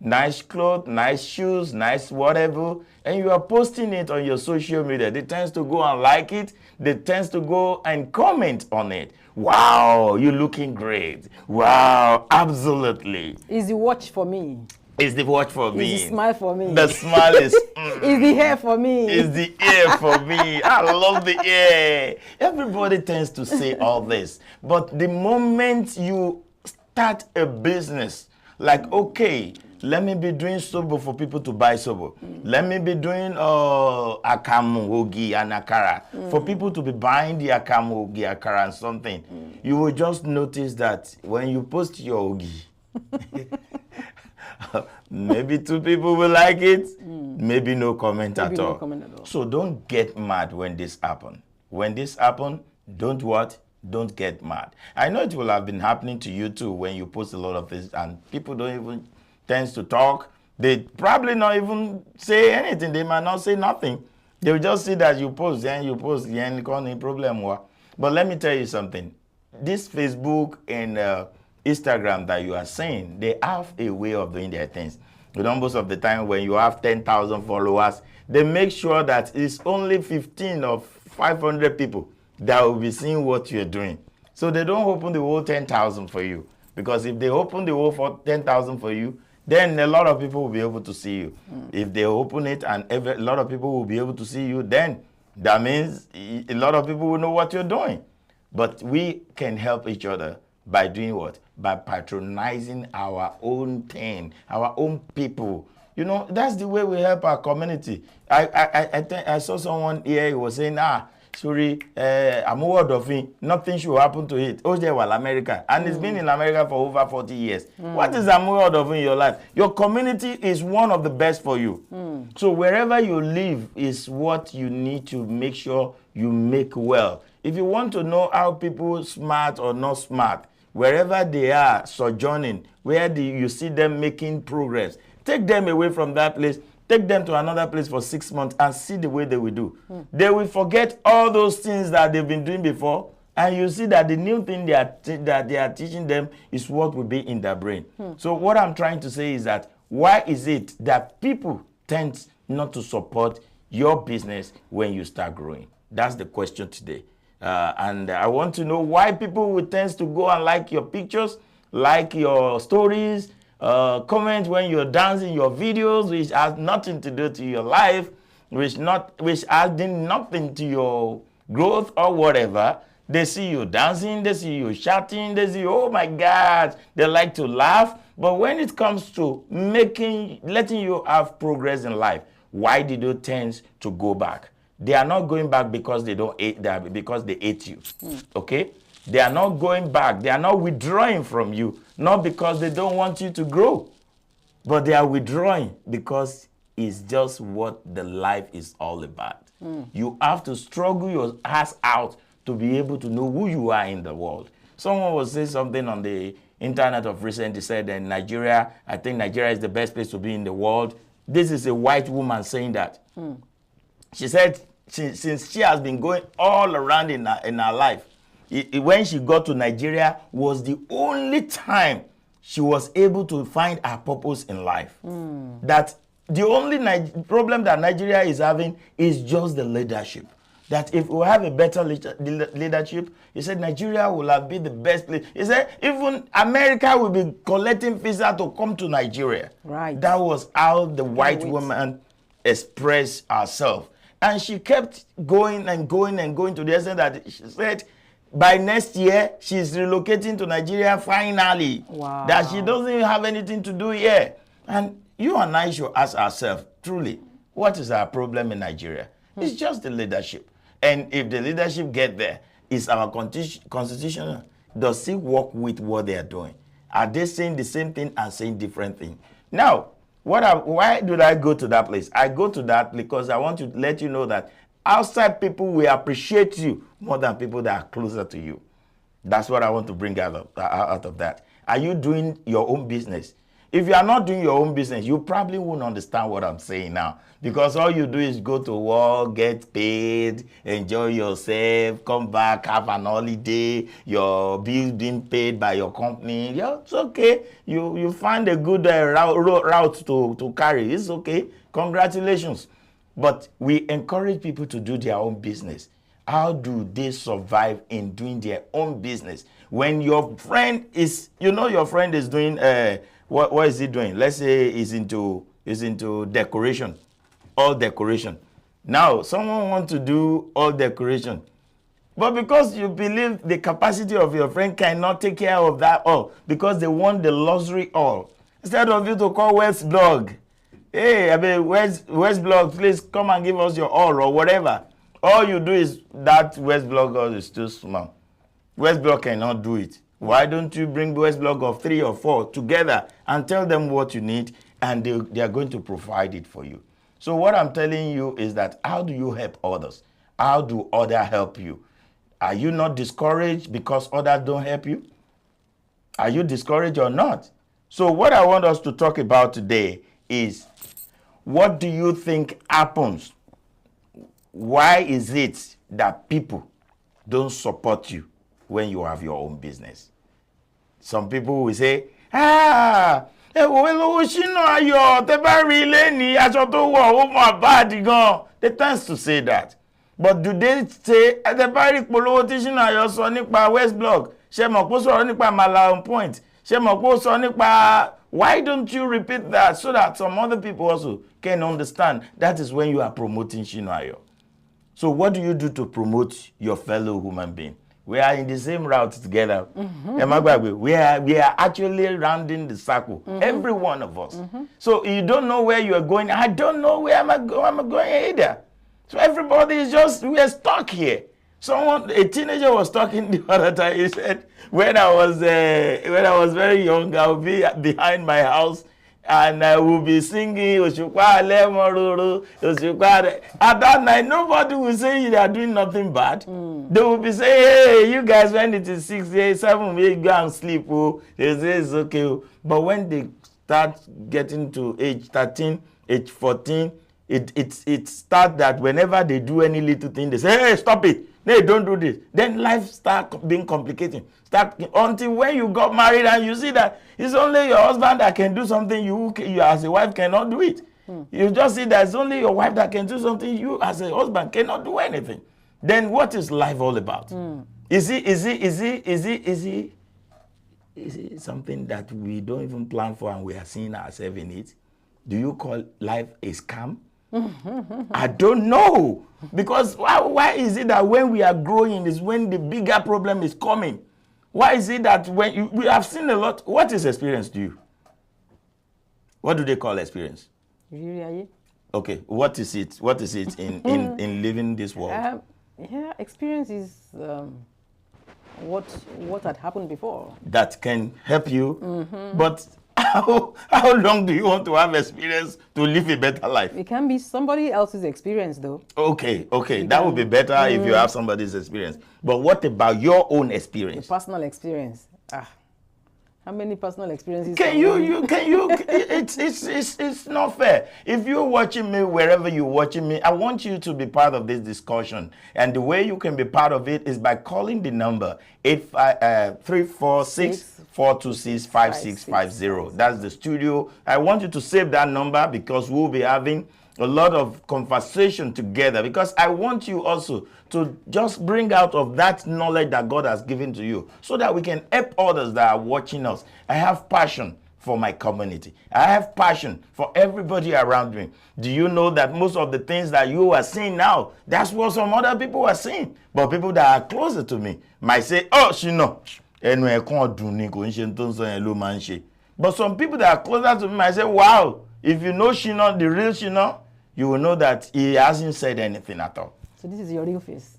nice shoes, nice whatever, and you are posting it on your social media, they tend to go and like it. They tend to go and comment on it. Wow, you're looking great. Wow, absolutely. Is the watch for me? Is the watch for me? Is the smile for me? The smile is... Is the hair for me? Is the ear for me? I love the ear. Everybody tends to say all this. But the moment you start a business, like, okay, let me be doing sobo for people to buy sobo. Let me be doing akamu, ogi, and akara. For people to be buying the akamu, ogi, akara, and something. You will just notice that when you post your ogi, maybe 2 people will like it, maybe no comment at all. So don't get mad when this happens. When this happens, don't get mad. I know it will have been happening to you too when you post a lot of this and people don't even tend to talk. They probably not even say anything. They might not say nothing. They will just see that you post, then you post, then no problem. But let me tell you something. This Facebook and Instagram that you are saying, they have a way of doing their things. You know, most of the time when you have 10,000 followers, they make sure that it's only 15 or 500 people that will be seeing what you're doing. So they don't open the whole 10,000 for you. Because if they open the whole 10,000 for you, then a lot of people will be able to see you. If they open it and a lot of people will be able to see you, then that means a lot of people will know what you're doing. But we can help each other by doing what? By patronizing our own thing, our own people. You know, that's the way we help our community. I saw someone here who was saying, sorry, I'm a word of it. Nothing should happen to it. Oh, there was America. And it's been in America for over 40 years. What is a word of in your life? Your community is one of the best for you. So wherever you live is what you need to make sure you make well. If you want to know how people smart or not smart, wherever they are sojourning, where you see them making progress, take them away from that place Take them to another place for 6 months and see the way they will do. They will forget all those things that they've been doing before, and you see that the new thing that they are teaching them is what will be in their brain. So what I'm trying to say is that why is it that people tend not to support your business when you start growing? That's the question today. And I want to know why people will tend to go and like your pictures, like your stories, comment when you're dancing, your videos, which has nothing to do to your life, which adding nothing to your growth or whatever. They see you dancing, they see you shouting, they see, oh my God, they like to laugh. But when it comes to letting you have progress in life, why did you tend to go back? They are not going back because because they hate you. Okay? They are not going back. They are not withdrawing from you, not because they don't want you to grow, but they are withdrawing because it's just what the life is all about. You have to struggle your ass out to be able to know who you are in the world. Someone was saying something on the internet of recent. He said that Nigeria, I think Nigeria is the best place to be in the world. This is a white woman saying that. She said since she has been going all around in her life, when she got to Nigeria was the only time she was able to find her purpose in life. That the only problem that Nigeria is having is just the leadership. That if we have a better leadership, he said Nigeria will have been the best place. He said even America will be collecting visa to come to Nigeria. Right. That was how the white woman expressed herself. And she kept going and going and going to the extent that she said by next year, she's relocating to Nigeria finally. Wow. That she doesn't even have anything to do here. And you and I should ask ourselves, truly, what is our problem in Nigeria? It's just the leadership. And if the leadership get there, is our constitution, does it work with what they are doing? Are they saying the same thing and saying different things? Now, why did I go to that place? I go to that because I want to let you know that outside people will appreciate you more than people that are closer to you. That's what I want to bring out of that. Are you doing your own business? If you are not doing your own business, you probably won't understand what I'm saying now. Because all you do is go to work, get paid, enjoy yourself, come back, have an holiday, your bills being paid by your company. Yeah, it's okay. You find a good route to carry. It's okay. Congratulations. But we encourage people to do their own business. How do they survive in doing their own business? When your friend is, your friend is doing, what is he doing? Let's say he's into decoration, all decoration. Now, someone wants to do all decoration. But because you believe the capacity of your friend cannot take care of that all, because they want the luxury all, instead of you to call West Blog, hey, West Blog, please come and give us your all or whatever. All you do is that West Blog all is too small. West Blog cannot do it. Why don't you bring West Blog of 3 or 4 together and tell them what you need, and they are going to provide it for you. So what I'm telling you is that how do you help others? How do others help you? Are you not discouraged because others don't help you? Are you discouraged or not? So what I want us to talk about today is, what do you think happens? Why is it that people don't support you when you have your own business? Some people will say, they tend to say that. But do they say, West Blog? Point. Why don't you repeat that so that some other people also can understand? That is when you are promoting SHINA. So what do you do to promote your fellow human being? We are in the same route together. We are actually rounding the circle, every one of us. So you don't know where you are going. I don't know where I'm going either. So everybody is we are stuck here. A teenager was talking the other time. He said, when I was very young, I would be behind my house and I will be singing Oshukwa Lemoruru, Oshukwa. At that night, nobody will say they are doing nothing bad. They will be saying, hey, you guys, when it is 6, 8, 7, we go and sleep. They say it's okay. But when they start getting to age 13, age 14, it starts that whenever they do any little thing, they say, hey, stop it. No, don't do this. Then life start being complicated. Until when you got married and you see that it's only your husband that can do something you as a wife cannot do it. You just see that it's only your wife that can do something you as a husband cannot do anything. Then what is life all about? Is it something that we don't even plan for and we are seeing ourselves in it? Do you call life a scam? I don't know. Because why is it that when we are growing is when the bigger problem is coming? Why is it that when we have seen a lot? What is experience to you? What do they call experience? Okay, what is it? What is it in living this world? Yeah, experience is what had happened before. That can help you, but how long do you want to have experience to live a better life? It can be somebody else's experience, though. Okay, that would be better if you have somebody's experience. But what about your own experience? Your personal experience. How many personal experiences? Can you? It's not fair. If you're watching me, wherever you're watching me, I want you to be part of this discussion. And the way you can be part of it is by calling the number 346-426-5650. That's the studio. I want you to save that number because we'll be having a lot of conversation together, because I want you also to just bring out of that knowledge that God has given to you so that we can help others that are watching us. I have passion for my community. I have passion for everybody around me. Do you know that most of the things that you are seeing now, that's what some other people are seeing? But people that are closer to me might say, oh, SHINA. But some people that are closer to me might say, wow, if you know SHINA, the real SHINA, you will know that he hasn't said anything at all. So this is your real face?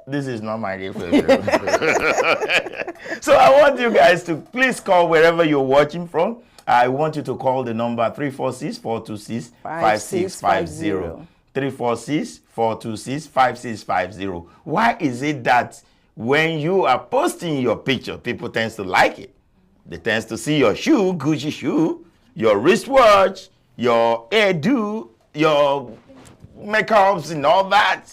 This is not my real face. So I want you guys to please call wherever you're watching from. I want you to call the number 346-426-5650. 346-426-5650. Why is it that when you are posting your picture, people tend to like it? They tend to see your shoe, Gucci shoe, your wristwatch, your hairdo, your makeups and all that.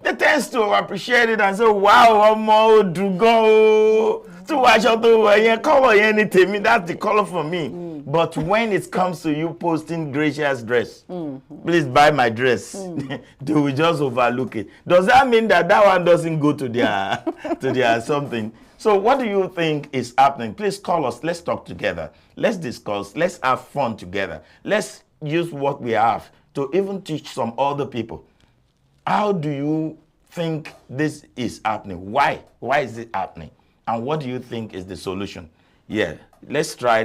They tend to appreciate it and say, wow, I'm to go to watch out the color anything. That's the color for me. But when it comes to you posting Gracia's dress, please buy my dress. They will just overlook it. Does that mean that one doesn't go to their something? So what do you think is happening? Please call us. Let's talk together. Let's discuss. Let's have fun together. Let's use what we have to even teach some other people. How do you think this is happening? Why? Why is it happening? And what do you think is the solution? Yeah, let's try.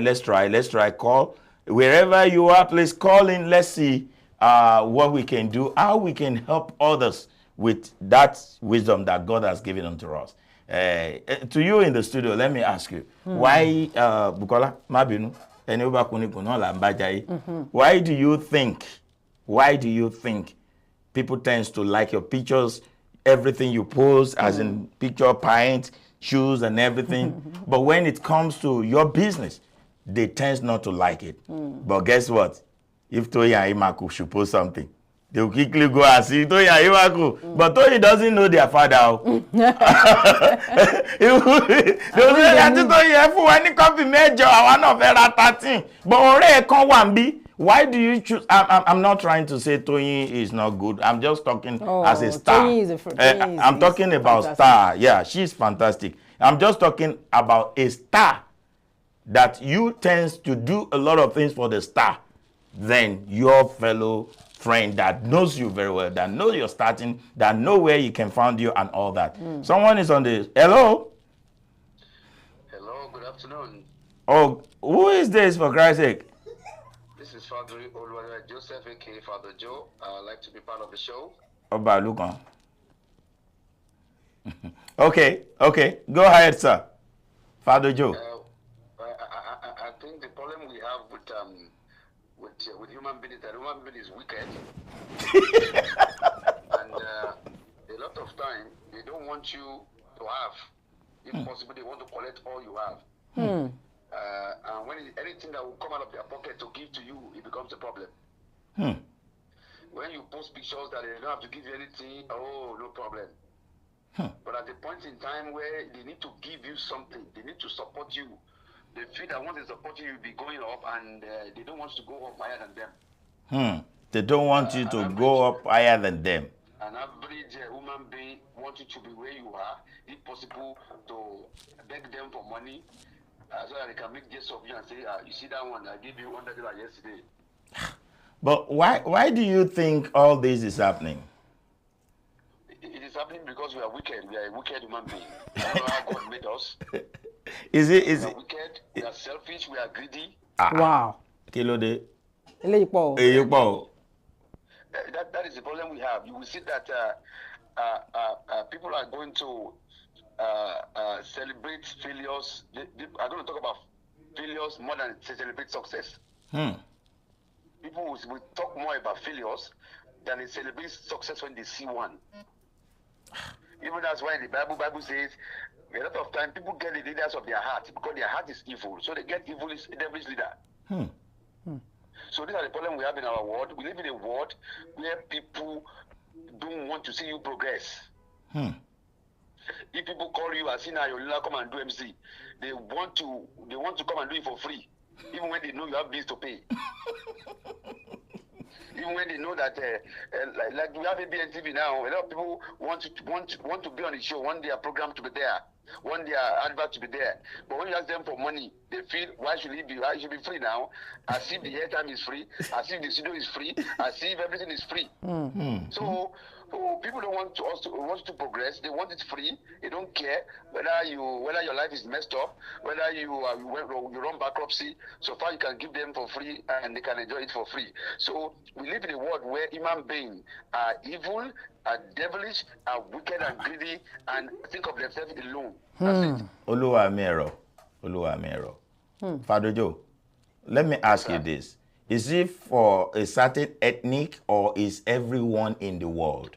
Call. Wherever you are, please call in. Let's see what we can do, how we can help others with that wisdom that God has given unto us. To you in the studio, let me ask you, why, Bukola, Mabinu, why do you think people tend to like your pictures, everything you post, as in picture, paint, shoes, and everything? But when it comes to your business, they tend not to like it. But guess what? If Toyin and Imaku should post something, they will quickly go and see Toyin and Imaku. But Toyin doesn't know their father. They will say that Toyin for any copy major, I want to 13. But already come one be. Why do you choose? I'm not trying to say Toyin is not good. I'm just talking as a star. I'm talking about fantastic. Star. Yeah, she's fantastic. I'm just talking about a star that you tend to do a lot of things for the star. Then your fellow friend that knows you very well, that knows you're starting, that know where you can find you and all that. Someone is on the... Hello? Hello, good afternoon. Oh, who is this, for Christ's sake? This is Father Joseph, aka Father Joe. I'd like to be part of the show. Oba, look on. Okay. Go ahead, sir. Father Joe. I think the problem we have with human beings, that human being is wicked. And a lot of time, they don't want you to have. If possible, they want to collect all you have. And when anything that will come out of their pocket to give to you, it becomes a problem. when you post pictures that they don't have to give you anything, oh, no problem. But at the point in time where they need to give you something, they need to support you. They feel that once they support you, you'll be going up, and they don't want you to go up higher than them. They don't want you to go up higher than them. An average human being wants you to be where you are, if possible, to beg them for money, so that they can make gifts of you and say, you see that one, I gave you $100 yesterday. But why do you think all this is happening? It is happening because we are wicked. We are a wicked human being. I don't know how God made us. We are wicked, we are selfish, we are greedy. Wow. Kilo de. That is the problem we have. You will see that people are going to celebrate failures. They are going to talk about failures more than celebrate success. People will talk more about failures than they celebrate success when they see one. Even that's why the Bible says a lot of time people get the leaders of their heart because their heart is evil. So they get evil is devil's leader. So these are the problems we have in our world. We live in a world where people don't want to see you progress. If people call you as SHINA, you come and do MC. They want to come and do it for free, even when they know you have bills to pay. Even when they know that, like we have Abntv now, a lot of people want to be on the show, want their program to be there, want their advert to be there. But when you ask them for money, they feel, why should it be free now? As if the airtime is free, as if the studio is free, as if everything is free. So people don't want to progress. They want it free. They don't care whether your life is messed up, whether you run bankruptcy. So far you can give them for free and they can enjoy it for free. So we live in a world where human beings are evil, are devilish, are wicked and greedy, and think of themselves alone. That's it. Oluwa Mero. Father Joe, let me ask you this. Is it for a certain ethnic or is everyone in the world?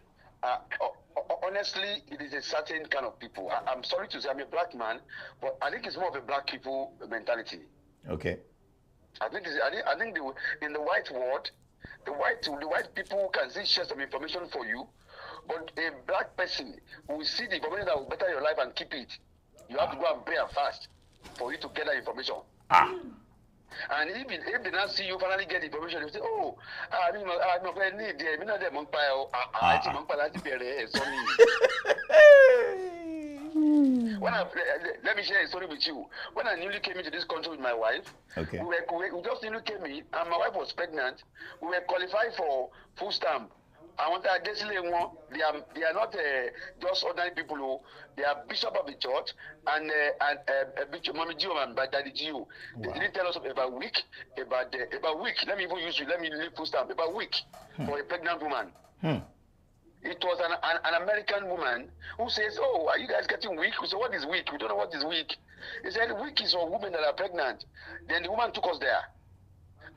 Honestly, it is a certain kind of people. I'm sorry to say I'm a black man, but I think it's more of a black people mentality. Okay. I think in the white world, the white people can share some information for you, but a black person will see the information that will better your life and keep it. You have to go and pray and fast for you to get that information. And if they not see you finally get information, you say, oh, let me share a story with you. When I newly came into this country with my wife, okay, we just newly came in, and my wife was pregnant. We were qualified for full stamp. I want to they are not just ordinary people who they are bishop of the church and Bishop Mommy Gio and Daddy Gio. They didn't tell us about week. Let me leave full stamp. About week for a pregnant woman. It was an American woman who says, "Oh, are you guys getting weak?" We said, "What is weak? We don't know what is weak." He said, "Weak is for women that are pregnant." Then the woman took us there.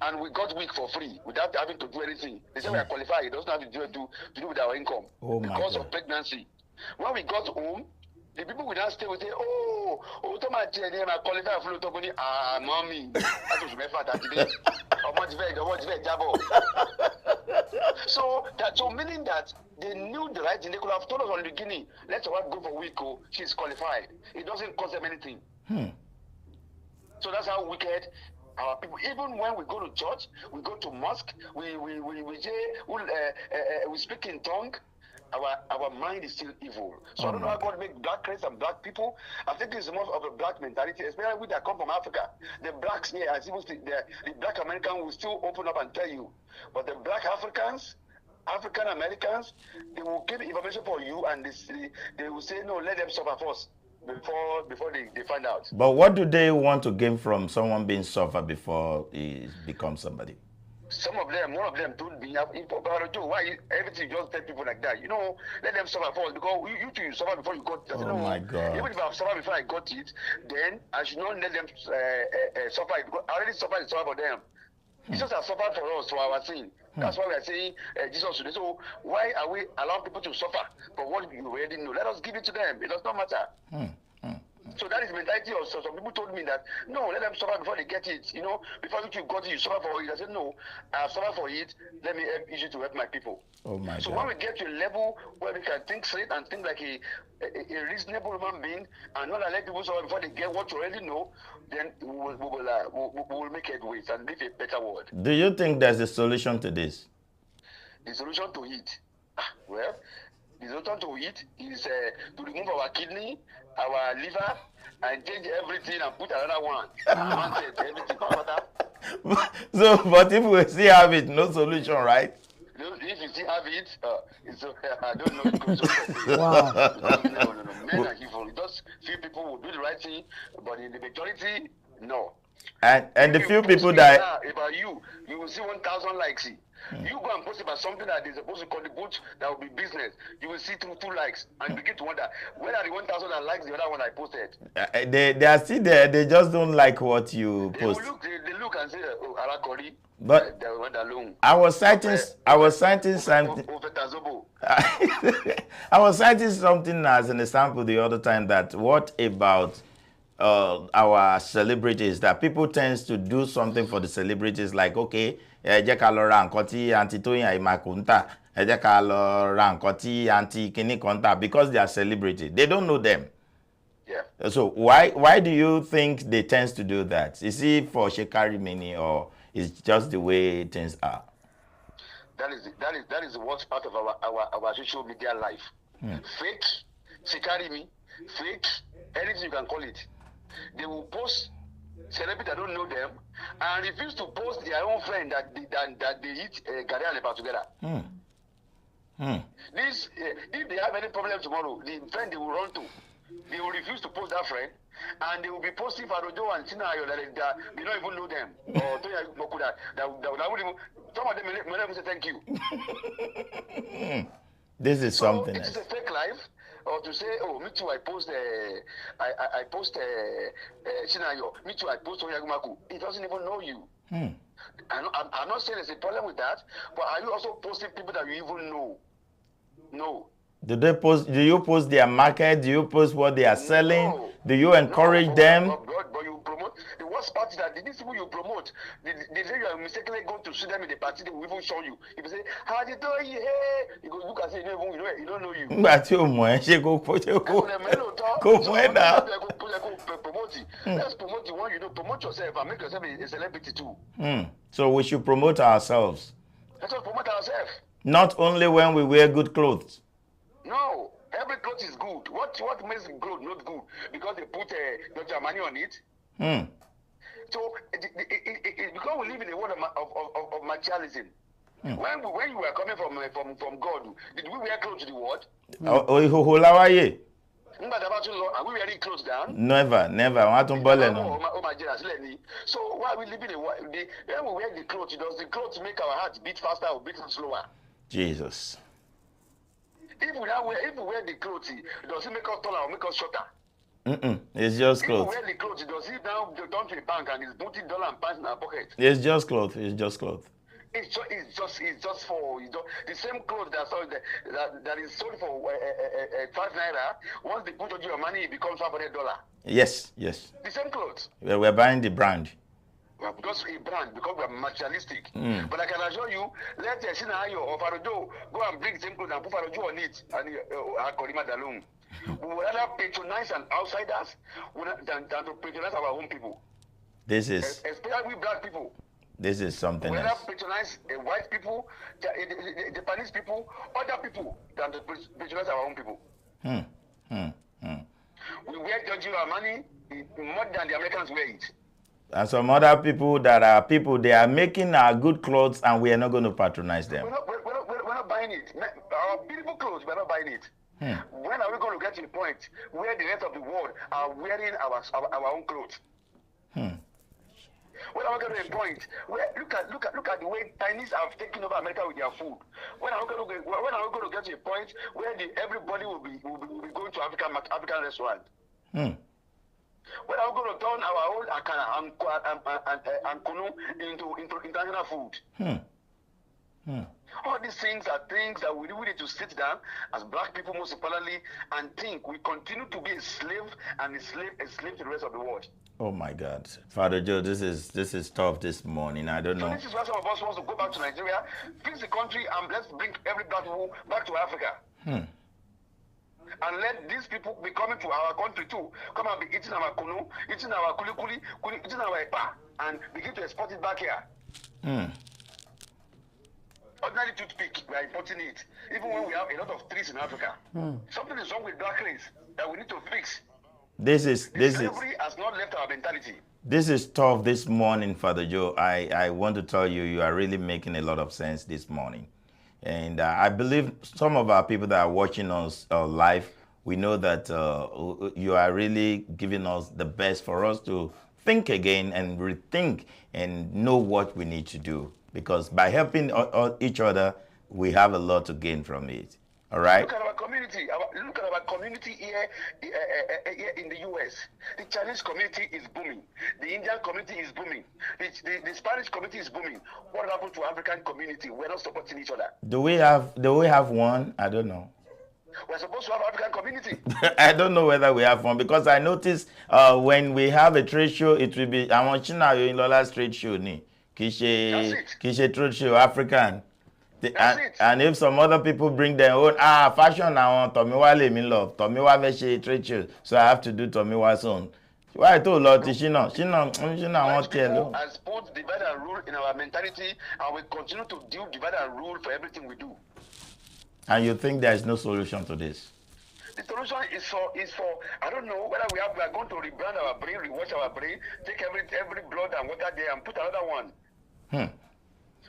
And we got week for free without having to do anything. They said we are qualified. It doesn't have to do with our income because of pregnancy. When we got home, the people would not stay. We say, "Oh, automatically I qualified for the money." Ah, mommy, that was my father today. So meaning that they knew the right thing. They could have told us on the beginning, "Let our wife go for week. Oh, she's qualified. It doesn't cost them anything." So that's how wicked our people. Even when we go to church, we go to mosque, we speak in tongue. Our mind is still evil. So I don't know how God make black race and black people. I think it's more of a black mentality, especially we that come from Africa. The blacks here, as people speak, the black American will still open up and tell you, but the black Africans, African Americans, they will give information for you, and they will say, "No, let them suffer first before they find out." But what do they want to gain from someone being suffered before he becomes somebody? One of them told me, "Why everything you just tell people like that? You know, let them suffer first, because you two suffer before you got it." My God. Even if I've suffered before I got it, then I should not let them suffer it, because I already suffered for them. Jesus has suffered for us, for our sin. That's why we are saying Jesus today. So why are we allowing people to suffer for what you already know? Let us give it to them. It does not matter. So that is the mentality of some people told me that, no, let them suffer before they get it. You know, before you got it, you suffer for it. I said, no, I have suffered for it. Let me help you to help my people. Oh my so God. When we get to a level where we can think straight and think like a reasonable human being and not let people suffer before they get what you already know, then we will make headways and live a better world. Do you think there's a solution to this? The solution to it? Well, the solution to it is to remove our kidney, our liver, and change everything and put another one. Everything. So, but if we still have it, no solution, right? If you still have it, I don't know. Wow. No. Men are evil. Just few people will do the right thing, but in the majority, no. And the few people that about you will see 1,000 likes. You go and post about something that is supposed to contribute that will be business. You will see two likes and begin to wonder where are the 1,000 that likes the other one I posted. They are still there. They just don't like what you post. They look and say, oh, Alakori. But they went alone. I was citing something. I was citing something as an example the other time that what about our celebrities, that people tends to do something for the celebrities like, okay, jẹ́ ká lọ ra nǹkan tí Aunty Toyin Àìmàkùntà, jẹ́ ká lọ ra nǹkan tí Aunty Kini Konta, because they are celebrity. They don't know them. Yeah. So why do you think they tend to do that? Is it for Shekari Mini, or is just the way things are? That is the worst part of our social media life. Fake, Shekari Me, fake, anything you can call it. They will post celebrities that don't know them and refuse to post their own friend that they eat Gary and Lepa together. This, if they have any problem tomorrow, the friend they will run to, they will refuse to post that friend, and they will be posting Farojo and SHINA that they don't even know them. Or some of them may never say thank you. This is something. It is a fake life. Or to say, oh, me too, I post SHINA, me too, I post Oyagumaku. He doesn't even know you. I'm not saying there's a problem with that, but are you also posting people that you even know? No. Do you post their market? Do you post what they are selling? No. Do you encourage them? But you promote. The worst part is that these people you promote, they say you are mistakenly going to see them in the party, they will even show you. If you say, how did you hey? You go look and say, you don't know you. But you Let's promote the one you know. Promote yourself and make yourself a celebrity too. So we should promote ourselves. Let's promote ourselves. Not only when we wear good clothes. No, every cloth is good. What makes clothes not good? Because they put Dr. money on it. So because we live in a world of materialism. When you were coming from God, did we wear clothes to the world? Are we wearing clothes down? Never. So why are we living in a world? When we wear the clothes, does the clothes make our hearts beat faster or beat slower? Jesus. If we wear the clothes, does it make us taller or make us shorter? It's just clothes. If we wear the clothes, does it now go down to the bank and it's putting dollar and pounds in our pocket? It's just clothes. It's just for the same clothes that is sold for 5 naira. Once they put on your money, it becomes $500. Yes. The same clothes. We're buying the brand. Because a brand, because we are materialistic. But I can assure you, let SHINA or Farojo go and bring the same clothes and put Farojo on it and Akorima Dalung. We would rather patronize an outsiders than to patronize our own people. This is especially we black people. This is something else. We rather patronize white people, Japanese people, other people than to patronize our own people. We wear Giorgio Armani more than the Americans wear it. And some other people they are making our good clothes and we are not going to patronize them. We're not buying it. Our beautiful clothes, we're not buying it. When are we going to get to the point where the rest of the world are wearing our own clothes? When are we going to the point where look at the way Chinese have taken over America with their food? When are we going to get to a point where everybody will be going to African restaurant? When are we going to turn our own akara and kunu into international food? All all these things are things that we need to sit down as black people most importantly and think we continue to be a slave and a slave to the rest of the world. Oh my God, Father Joe, this is tough this morning. I don't know. So this is why some of us want to go back to Nigeria, fix the country, and let's bring every black people back to Africa. And let these people be coming to our country too. Come and be eating our kunu, eating our kulikuli, eating our epa, and begin to export it back here. Ordinary toothpick, we are importing it. Even when we have a lot of trees in Africa. Something is wrong with black race that we need to fix. Slavery has not left our mentality. This is tough this morning, Father Joe. I want to tell you, you are really making a lot of sense this morning. And I believe some of our people that are watching us live, we know that you are really giving us the best for us to think again and rethink and know what we need to do. Because by helping each other, we have a lot to gain from it. All right? Look at our community. Look at our community here in the U.S. The Chinese community is booming. The Indian community is booming. The Spanish community is booming. What happened to African community? We're not supporting each other. Do we have one? I don't know. We're supposed to have African community. I don't know whether we have one because I noticed when we have a trade show, it will be I want SHINA OYINLOLA trade show ni. Kishe trade show African. And if some other people bring their own fashion now, Tomiwa let me love. Tomiwa veshe trade show. So I have to do Tomiwa's own. Why I told Lord SHINA want to has put divide and rule in our mentality, and we continue to do divide and rule for everything we do. And you think there is no solution to this? The solution is for I don't know whether we are going to rebrand our brain, rewash our brain, take every blood and water there and put another one.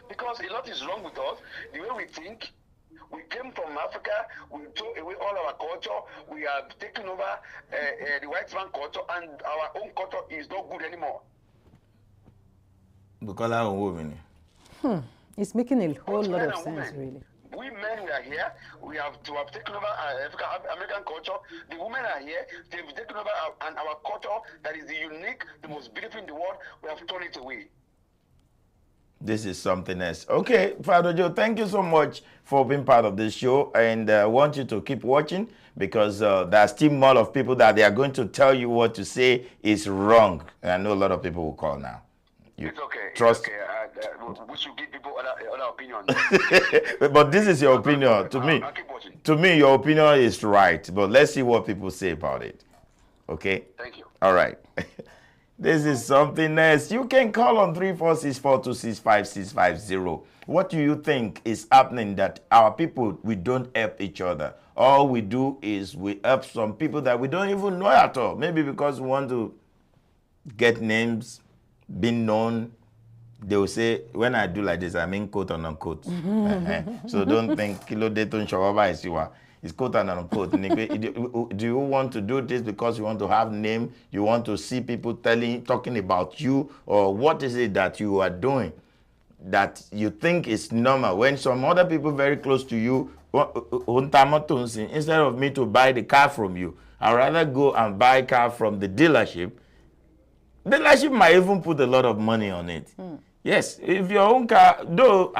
Because a lot is wrong with us. The way we think, we came from Africa, we threw away all our culture, we are taking over the white man culture, and our own culture is not good anymore. It's making a whole lot of sense, really. We men, we are here. We have taken over American culture. The women are here. They've taken over our culture that is the unique, the most beautiful in the world. We have torn it away. This is something else. Okay, Father Joe, thank you so much for being part of this show. And I want you to keep watching because there are still more of people that they are going to tell you what to say is wrong. And I know a lot of people will call now. It's okay. Trust. It's okay. We should give people other opinions. But this is your opinion. To me, I'll keep watching. To me, your opinion is right. But let's see what people say about it. Okay? Thank you. All right. This is something else. You can call on 34642656650. What do you think is happening that our people, we don't help each other? All we do is we help some people that we don't even know at all. Maybe because we want to get names, being known. They will say, when I do like this, I mean quote and unquote. So don't think kilo deton shawaba is you are. It's quote and unquote. Do you want to do this because you want to have name? You want to see people talking about you? Or what is it that you are doing that you think is normal? When some other people very close to you, instead of me to buy the car from you, I'd rather go and buy a car from the dealership. Dealership might even put a lot of money on it. Yes, if your own car, though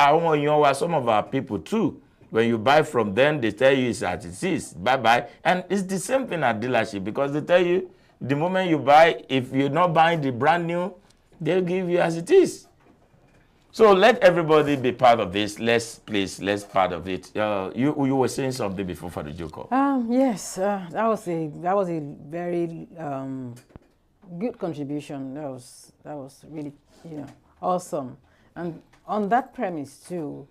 some of our people too, when you buy from them, they tell you it's as it is. Bye-bye. And it's the same thing at dealership because they tell you the moment you buy, if you're not buying the brand new, they'll give you as it is. So let everybody be part of this. Let's part of it. You were saying something before for the joke. Yes, that was a very good contribution. That was really awesome. And on that premise too,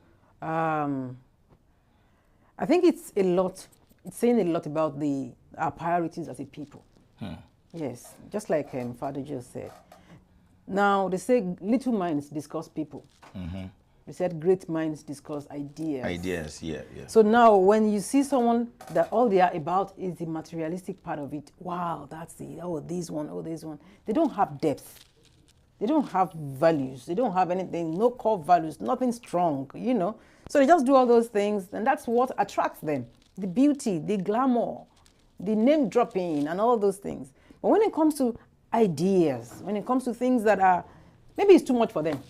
I think it's saying a lot about our priorities as a people. Yes, just like Father just said. Now, they say little minds discuss people. They said great minds discuss ideas. Ideas, yeah. So now, when you see someone that all they are about is the materialistic part of it, wow, that's this one. They don't have depth. They don't have values. They don't have anything, no core values, nothing strong, So they just do all those things, and that's what attracts them. The beauty, the glamour, the name dropping, and all those things. But when it comes to ideas, when it comes to things that are, maybe it's too much for them.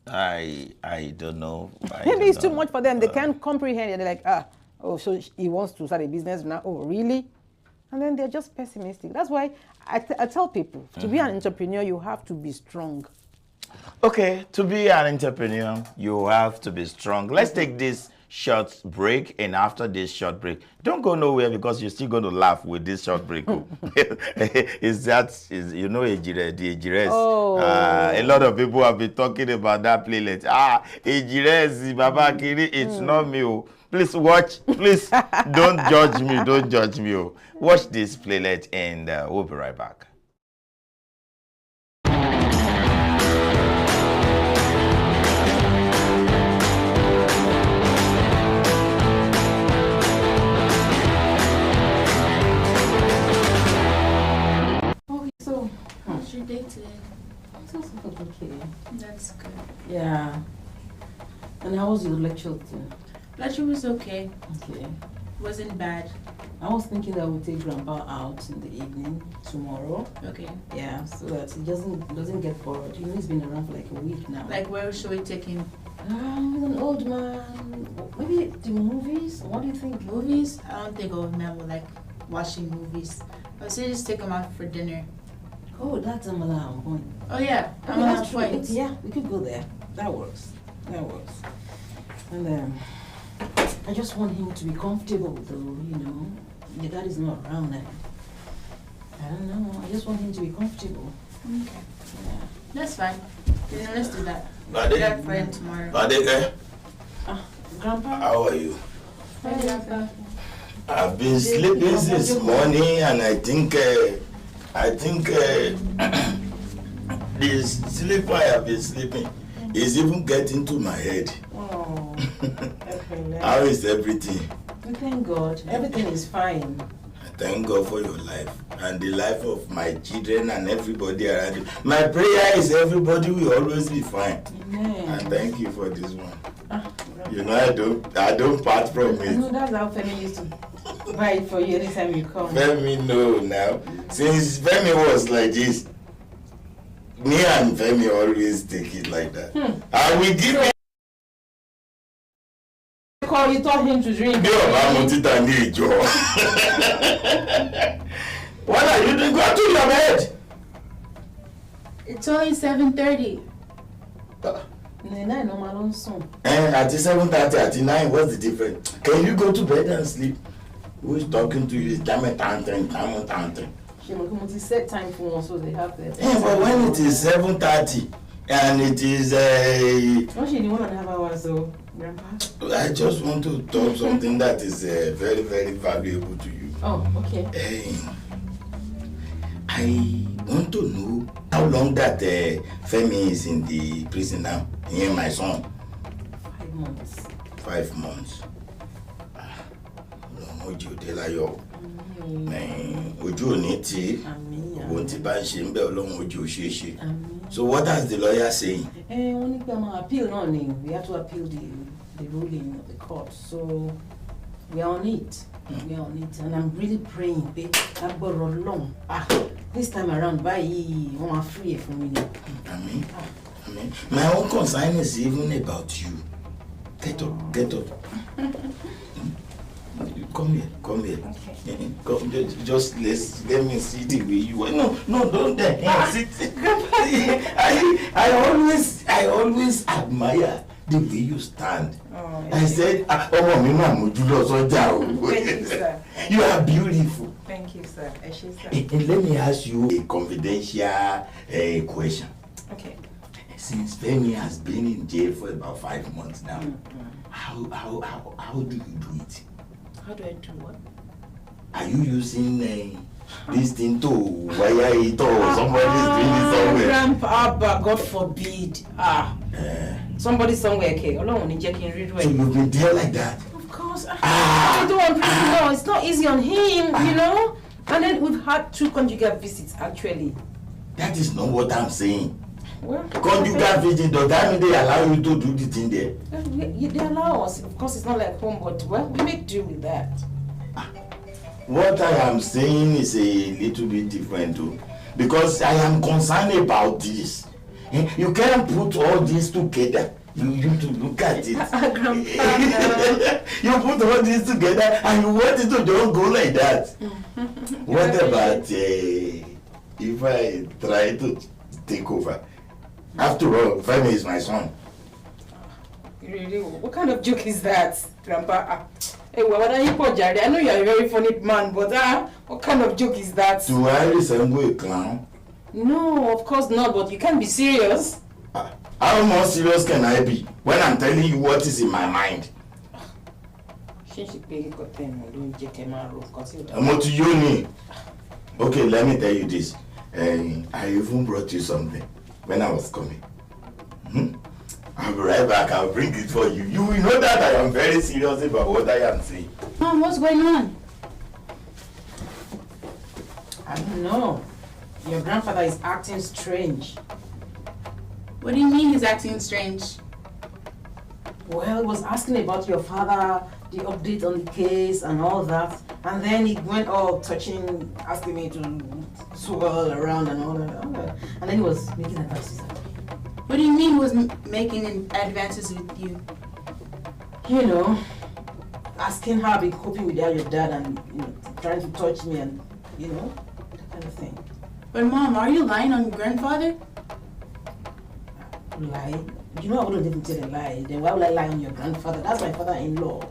I don't know. Maybe it's too much for them. They can't comprehend it. They're like, oh, so he wants to start a business now. Oh, really? And then they're just pessimistic. That's why I tell people, to be an entrepreneur, you have to be strong. Okay, to be an entrepreneur, you have to be strong. Let's take this short break, and after this short break, don't go nowhere because you're still going to laugh with this short break. Is you know Ejires? Oh. A lot of people have been talking about that playlist. Ejires, Baba Kiri, it's not me. Please watch. Please don't judge me. Don't judge me. Watch this playlist, and we'll be right back. So, How's your day today? it's also okay. That's good. Yeah. And how was your lecture today? Lecture was okay. Okay. Wasn't bad. I was thinking that we'll take Grandpa out in the evening tomorrow. Okay. Yeah, so that he doesn't get bored. You know, he's been around for like a week now. Like, where should we take him? He's an old man. Maybe the movies? What do you think? Movies? I don't think old men would like watching movies. I would say just take him out for dinner. Oh, that's Amala on point. Oh yeah, Okay, I'm that's true. point. Yeah, we could go there. That works. That works. And I just want him to be comfortable, though. You know, your dad is not around. I don't know. I just want him to be comfortable. Okay. Yeah. That's fine. Then let's do that. Bade. That for him tomorrow. Bade, Grandpa. how are you? Hi, Grandpa. I've been sleeping since morning, and I think this sleep I have been sleeping is even getting to my head. Oh, How is everything? we thank God. Everything is fine. I thank God for your life and the life of my children and everybody around you. My prayer is everybody will always be fine. Amen. And thank you for this one. You know, I don't part from I know it. that's how Femi used to buy it for you anytime you come. Femi, no, now. Since Femi was like this, me and Femi always take it like that. I will give him. You told him to drink. Bí ọba mo títà ní ìjọ. What are you doing? Go to your bed. It's only 7:30. At 7:30, at 9, what's the difference? Can you go to bed and sleep? Who is talking to you? It's time. She set time for one so they have that. But when it is 7:30 and it is What she didn't want to have hours, so Grandpa. I just want to talk something that is very, very valuable to you. Oh, okay. I want to know how long that Femi is in the prison now. He and my son. 5 months. 5 months. Ojú dé láyọ̀. Ojú ò ní tí. Ohun tí bá ń ṣe ń bẹ Ọlọ́run ojú ò ṣeé ṣe. So what does the lawyer saying? Wọ́n ní pé a máa appeal náà ni. We have to appeal the ruling of the court. So we are on it. We are on it. And I'm really praying pé agbọ́rọ̀ Ọlọ́run. This time around, báyìí wọ́n máa free ẹ̀ fún mi ni. Amen. Amen. My own concern is even about you. Get up, get up. Come here. Okay. Come, just let me see the way you are. No, don't sit. I always admire the way you stand. Oh, I said, Thank you, sir. You are beautiful. Thank you, sir. And let me ask you a confidential question. Okay. Since Femi has been in jail for about 5 months now, how do you do it? How do I do what? Are you using this thing to wire it or somebody is doing it somewhere? Grandpa, God forbid. Somebody somewhere, okay. So you've been there like that? Of course. I don't want to know. It's not easy on him, you know? And then we've had 2 conjugal visits, actually. That is not what I'm saying. Well, conjugal visit, does that mean they allow you to do the thing there? They allow us. Of course, it's not like home, but well, we make do with that. What I am saying is a little bit different too, because I am concerned about this. You can't put all this together. You to look at it. Grandpa. You put all this together and you want it to just go like that. What about if I try to take over? After all, Femi is my son. Really? What kind of joke is that, Grandpa? Hey, what are you for, Jerry? I know you're a very funny man, but what kind of joke is that? Do I resemble a clown? No, of course not, but you can't be serious. How more serious can I be when I'm telling you what is in my mind? Okay, let me tell you this. I even brought you something when I was coming. I'll be right back. I'll bring it for you. You will know that I am very serious about what I am saying. Mom, what's going on? I don't know. Your grandfather is acting strange. What do you mean he's acting strange? Well, he was asking about your father, the update on the case and all that. And then he went all touching, asking me to swirl around and all that. And then he was making advances of me. What do you mean he was making advances with you? You know, asking how I've been coping without your dad and, trying to touch me and, that kind of thing. But Mom, are you lying on your grandfather? Lie? I wouldn't even tell a lie. Then why would I lie on your grandfather? That's my father-in-law.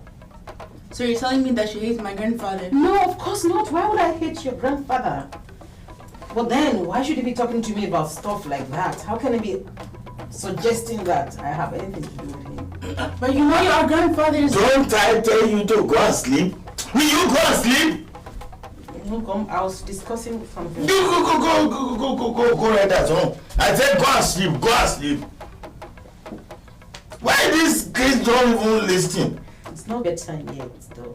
So you're telling me that she hates my grandfather? No, of course not. Why would I hate your grandfather? But then, why should he be talking to me about stuff like that? How can he be suggesting that I have anything to do with him? But you know your grandfather is... Don't I tell you to go and sleep? Will you go and sleep? I was discussing something. Go right at home. I said go and sleep, go and sleep. Why these kids don't even listen? It's not bedtime yet, though.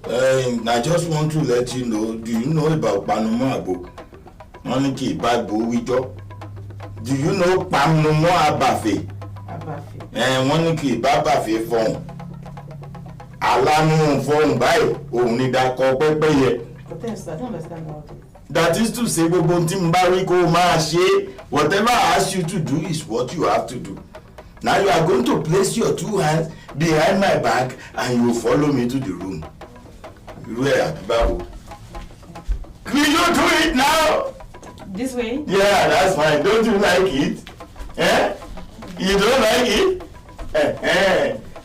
I just want to let you know, do you know about Panumo Moniki Bagbo Wijo? Do you know Panumo Abafe? Abafe. Moniki Babafe phone. Alanu phone by Onidako Pepeye. But then, I don't understand about it. That is to say, whatever I ask you to do is what you have to do. Now you are going to place your two hands behind my back and you will follow me to the room. Where, Babu? Will you do it now? This way? Yeah, that's fine. Don't you like it? You don't like it?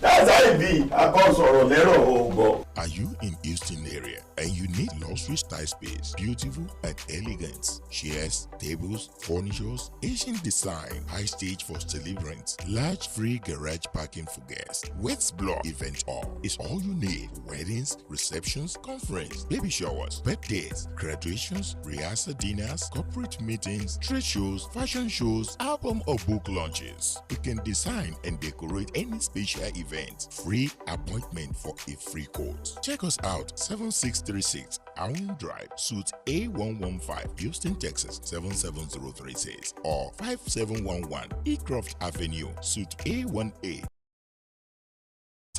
That's how it be. Are you in Houston area and you need luxury style space, beautiful and elegant? Chairs, tables, furnitures, Asian design, high stage for celebrants, large free garage parking for guests. West Block Event Hall is all you need. Weddings, receptions, conference, baby showers, birthdays, graduations, rehearsal dinners, corporate meetings, trade shows, fashion shows, album or book launches. You can design and decorate any special event. Free appointment for a free quote. Check us out 7636 Allen Drive, Suite A115, Houston, Texas 77036 or 5711 Ecroft Avenue, Suite A18,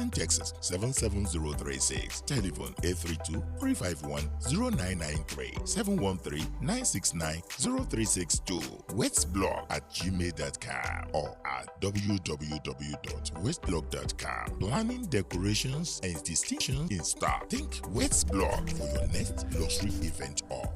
Texas 77036. Telephone 832-351-0993 713-969-0362. westblog@gmail.com or at www.westblog.com. Planning, decorations, and distinctions in stock. Think Westblog for your next luxury event hall.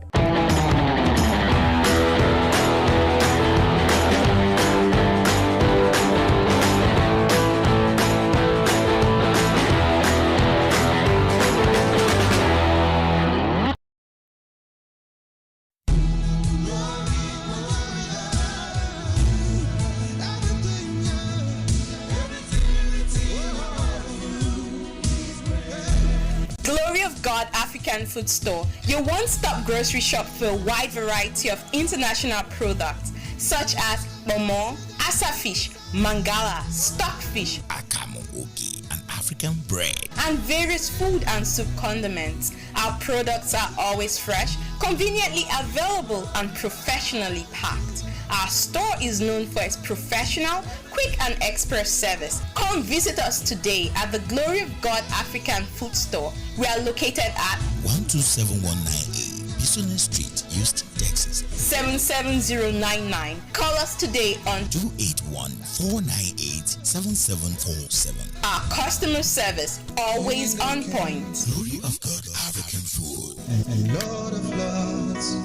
African Food Store, your one-stop grocery shop for a wide variety of international products such as momo, asa fish, mangala, stockfish, akamo ogi, and African bread, and various food and soup condiments. Our products are always fresh, conveniently available, and professionally packed. Our store is known for its professional, quick and express service. Come visit us today at the Glory of God African Food Store. We are located at 12719A, Business Street, Houston, Texas 77099. Call us today on 281-498-7747. our customer service, always on point. Glory of God African food. And Lord of Lords,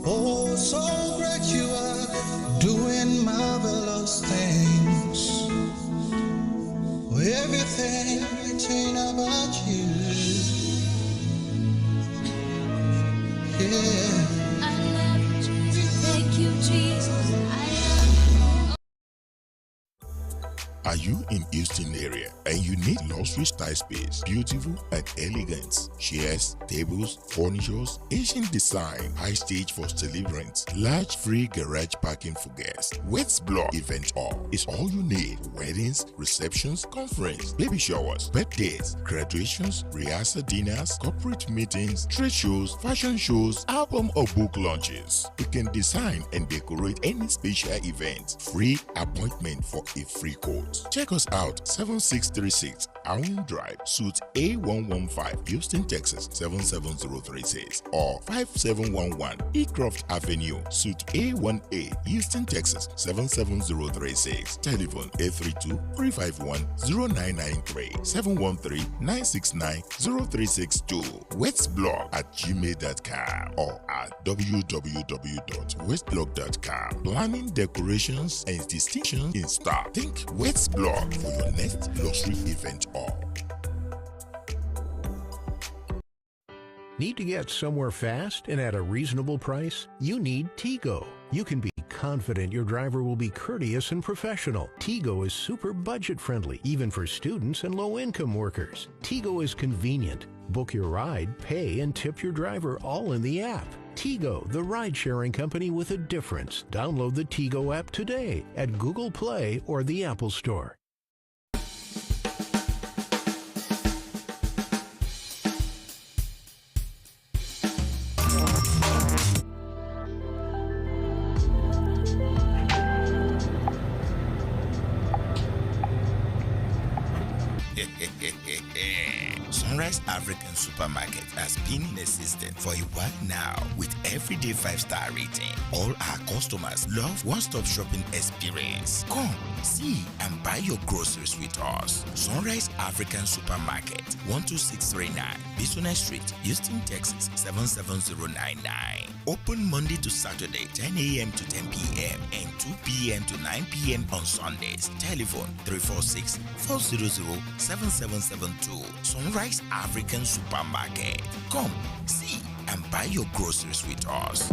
oh, so great you are, doing marvelous things. Everything written about you, yeah. I love you, thank you, Jesus. Are you in Houston area and you need luxury style space, beautiful and elegant? Chairs, tables, furnitures, Asian design, high stage for celebrants, large free garage parking for guests. Wets Block Event Hall is all you need. Weddings, receptions, conference, baby showers, birthdays, graduations, rehearsal dinners, corporate meetings, trade shows, fashion shows, album or book launches. You can design and decorate any special event. Free appointment for a free quote. Check us out, 7636 Allen Drive, Suite A115, Houston, Texas 77036, or 5711 Ecroft Avenue, Suite A1A, Houston, Texas 77036. Telephone 832-351-0993, 713-969-0362. westblog@gmail.com or at www.westblog.com. Planning, decorations, and distinctions in stock. Think West Blog for your next luxury event hall. Need to get somewhere fast and at a reasonable price? You need Tigo. You can be confident your driver will be courteous and professional. Tigo is super budget friendly, even for students and low-income workers. Tigo is convenient. Book your ride, pay, and tip your driver all in the app. Tigo, the ride-sharing company with a difference. Download the Tigo app today at Google Play or the Apple Store. Sunrise African Supermarket has been in existence for a while now with everyday 5-star rating. All our customers love one-stop shopping experience. Come, see and buy your groceries with us. Sunrise African Supermarket, 12639 Business Street, Houston, Texas 77099. Open Monday to Saturday, 10 a.m. to 10 p.m. and 2 p.m. to 9 p.m. on Sundays. Telephone 346-400-7772. Sunrise African Supermarket. Come, see and buy your groceries with us.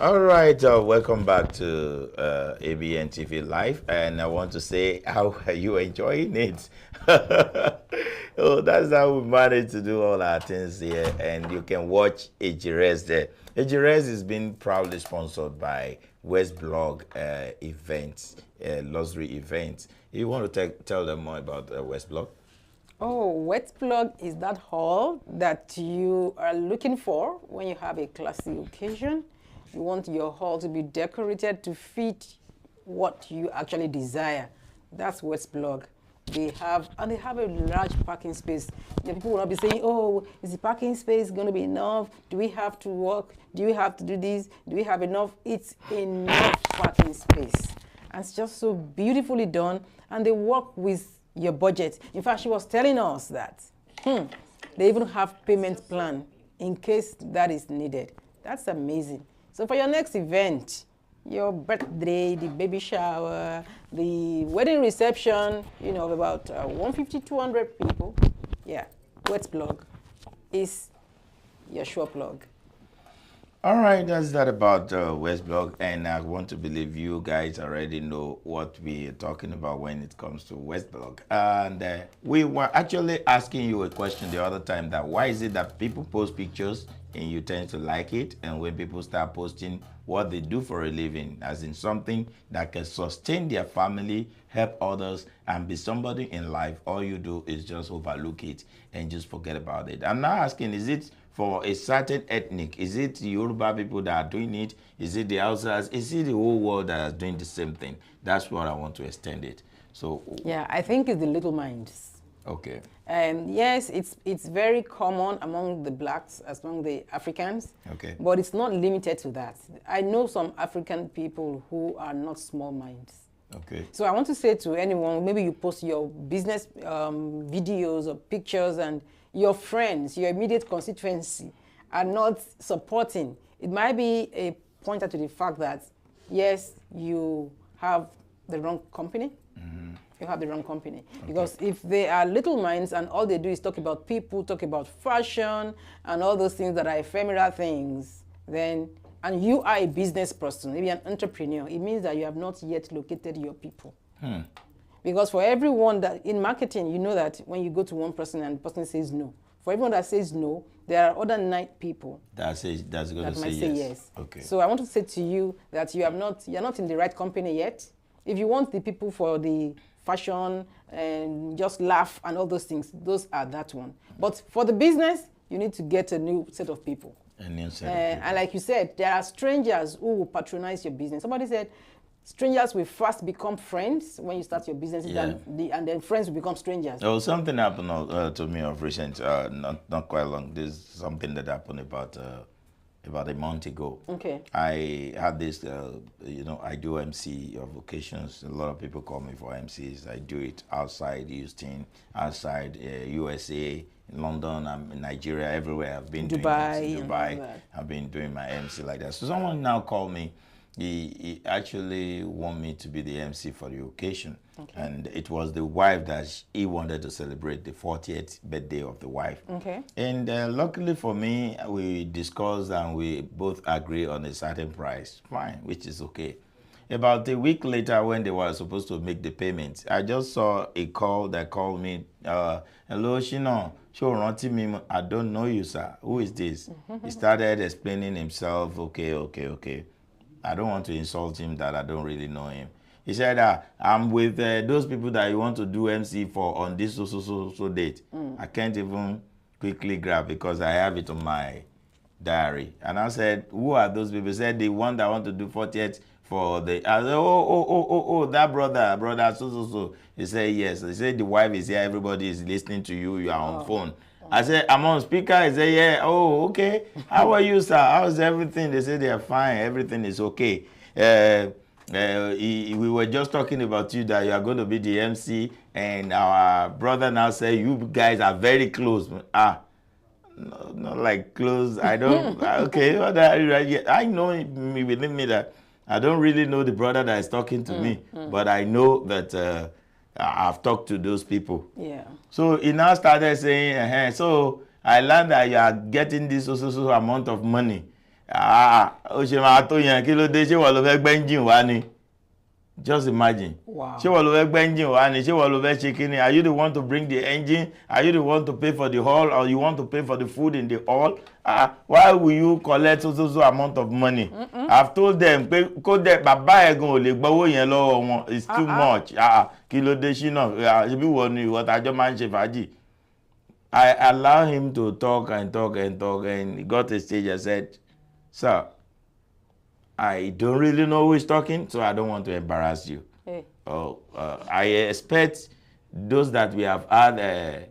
All right, welcome back to Abntv Live, and I want to say, how are you enjoying it? Oh, that's how we managed to do all our things here, and you can watch Ejires there. Ejires is being proudly sponsored by West Blog events, luxury events. You want to tell them more about West Blog? Oh, West Blog is that hall that you are looking for when you have a classy occasion. You want your hall to be decorated to fit what you actually desire. That's West Blog. They have a large parking space. The people will not be saying, oh, is the parking space going to be enough? Do we have to walk? Do we have to do this? Do we have enough? It's enough parking space. And it's just so beautifully done. And they work with your budget. In fact, she was telling us that they even have payment plan in case that is needed. That's amazing. So for your next event, your birthday, the baby shower, the wedding reception, you know, of about 150, 200 people, yeah, West Blog is your sure plug. All right, that's that about West Block, and I want to believe you guys already know what we are talking about when it comes to West Block. And we were actually asking you a question the other time, that why is it that people post pictures and you tend to like it, and when people start posting what they do for a living, as in something that can sustain their family, help others, and be somebody in life, all you do is just overlook it and just forget about it. I'm not asking, is it for a certain ethnic? Is it the Yoruba people that are doing it? Is it the Hausas? Is it the whole world that is doing the same thing? That's what I want to extend it. So yeah, I think it's the little minds. Okay. And yes, it's very common among the blacks, among the Africans. Okay. But it's not limited to that. I know some African people who are not small minds. Okay. So I want to say to anyone, maybe you post your business videos or pictures, and your friends, your immediate constituency are not supporting. It might be a pointer to the fact that, yes, you have the wrong company. You have the wrong company. Okay. Because if they are little minds and all they do is talk about people, talk about fashion, and all those things that are ephemeral things, then, and you are a business person, maybe an entrepreneur, it means that you have not yet located your people. Because for everyone that, in marketing, you know that when you go to one person and the person says no, for everyone that says no, there are other 9 people that's going that to might say yes. Okay. So I want to say to you that you're not in the right company yet. If you want the people for the fashion and just laugh and all those things, those are that one. But for the business, you need to get a new set of people. A new set of people. And like you said, there are strangers who will patronize your business. Somebody said, strangers will first become friends when you start your business, and then friends will become strangers. Oh, something happened to me of recent, not quite long. There's something that happened about a month ago. Okay. I had this, I do MC of occasions. A lot of people call me for MCs. I do it outside Houston, outside USA, in London, I'm in Nigeria, everywhere. I've been Dubai, doing Dubai. I've been doing my MC like that. So someone now called me. He actually wanted me to be the MC for the occasion. Okay. And it was the wife that he wanted to celebrate, the 40th birthday of the wife. Okay. And luckily for me, we discussed and we both agree on a certain price. Fine, which is okay. About a week later, when they were supposed to make the payment, I just saw a call that called me. Hello, Shina. I don't know you, sir. Who is this? He started explaining himself. Okay. I don't want to insult him that I don't really know him. He said, I'm with those people that you want to do MC for on this so date. I can't even quickly grab because I have it on my diary. And I said, who are those people? He said, the one that want to do 40th for the... I said, that brother, so. He said, yes. He said, the wife is here, everybody is listening to you, you are on phone. I said, I'm on speaker. He said, yeah. Oh, okay. How are you, sir? How's everything? They said, they're fine. Everything is okay. We were just talking about you, that you are going to be the MC. And our brother now said, you guys are very close. No, not like close. I don't. Okay. I know within me that I don't really know the brother that is talking to me. But I know that... I've talked to those people. Yeah. So he now started saying, so I learned that you are getting this so amount of money. Just imagine. Wow. Are you the one to bring the engine? Are you the one to pay for the hall, or you want to pay for the food in the hall? Why will you collect so amount of money? I've told them, it's too much. I allow him to talk, and he got to stage and said, sir, I don't really know who is talking, so I don't want to embarrass you. Hey. I expect those that we have had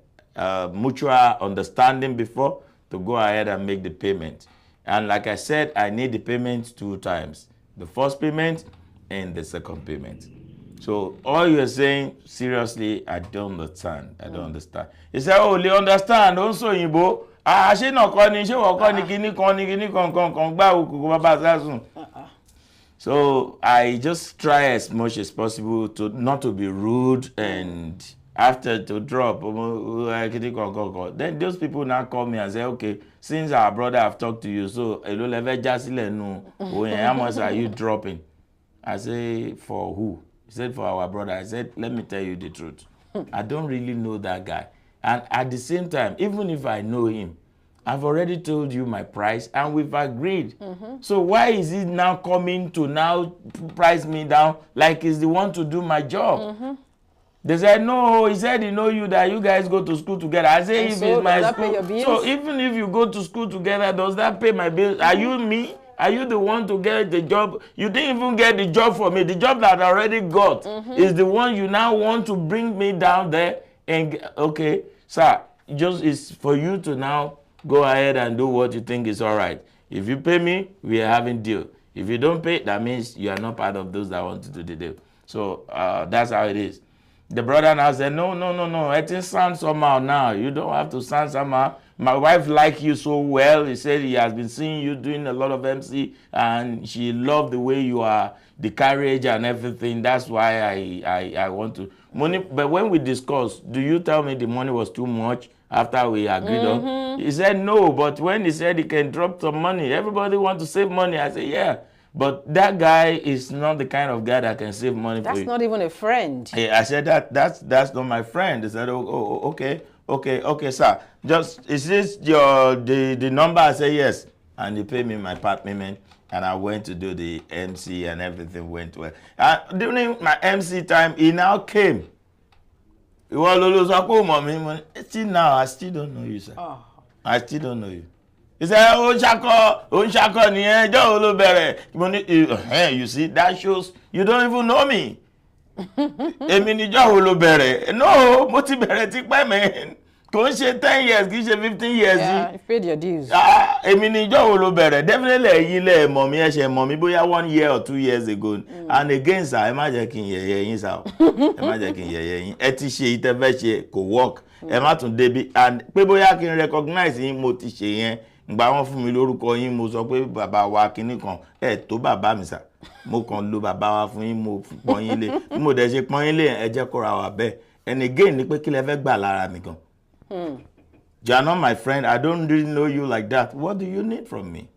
mutual understanding before to go ahead and make the payment. And like I said, I need the payment 2 times. The first payment and the second payment. So all you're saying, seriously, I don't understand. I don't understand. He said, oh, you understand also, Yibo. So I just try as much as possible to not to be rude, and after to drop, then those people now call me and say, okay, since our brother have talked to you, so how much are you dropping? I say, for who? He said, for our brother. I said, let me tell you the truth. I don't really know that guy. And at the same time, even if I know him, I've already told you my price and we've agreed. So why is he now coming to now price me down like he's the one to do my job? They said, no, he said he know you, that you guys go to school together. I say, if it's my school, so even if you go to school together, does that pay my bills? Are you me? Are you the one to get the job? You didn't even get the job for me. The job that I already got is the one you now want to bring me down there. And okay, sir, just it's for you to now go ahead and do what you think is all right. If you pay me, we are having deal. If you don't pay, that means you are not part of those that want to do the deal. So that's how it is. The brother now said, no. It sounds somehow now. You don't have to sound somehow. My wife likes you so well. He said he has been seeing you doing a lot of MC and she loved the way you are, the courage and everything. That's why I want to. Money. But when we discussed, do you tell me the money was too much after we agreed on? He said no, but when he said he can drop some money, everybody want to save money. I said, yeah. But that guy is not the kind of guy that can save money for you. That's not even a friend. I said that's not my friend. They said, oh okay, sir. Just is this the number? I said yes, and he paid me my part payment, and I went to do the MC, and everything went well. During my MC time, he now came. See now, I still don't know you, sir. Oh. I still don't know you. He said, you see, that shows you don't even know me. No, man. 10 years, 15 years. Yeah, you paid your dues. Definitely, mommy, 1 year or 2 years ago. And again, sir, imagine work. And people can recognize him. Ngba wọ́n fún mi lórúkọ yín mo sọ pé bàbá wa kíní kan tó bàbá mi sà mo kàn lo bàbá wa fún yín mo pọ́n yín lé mo dẹ̀ ṣe pọ́n yín lé ẹ jẹ́ kó ra wa bẹ́ẹ̀ and again ni pé kí lẹ fẹ́ gbà lára mi gan. You are not my friend. I don't really know you like that. What do you need from me?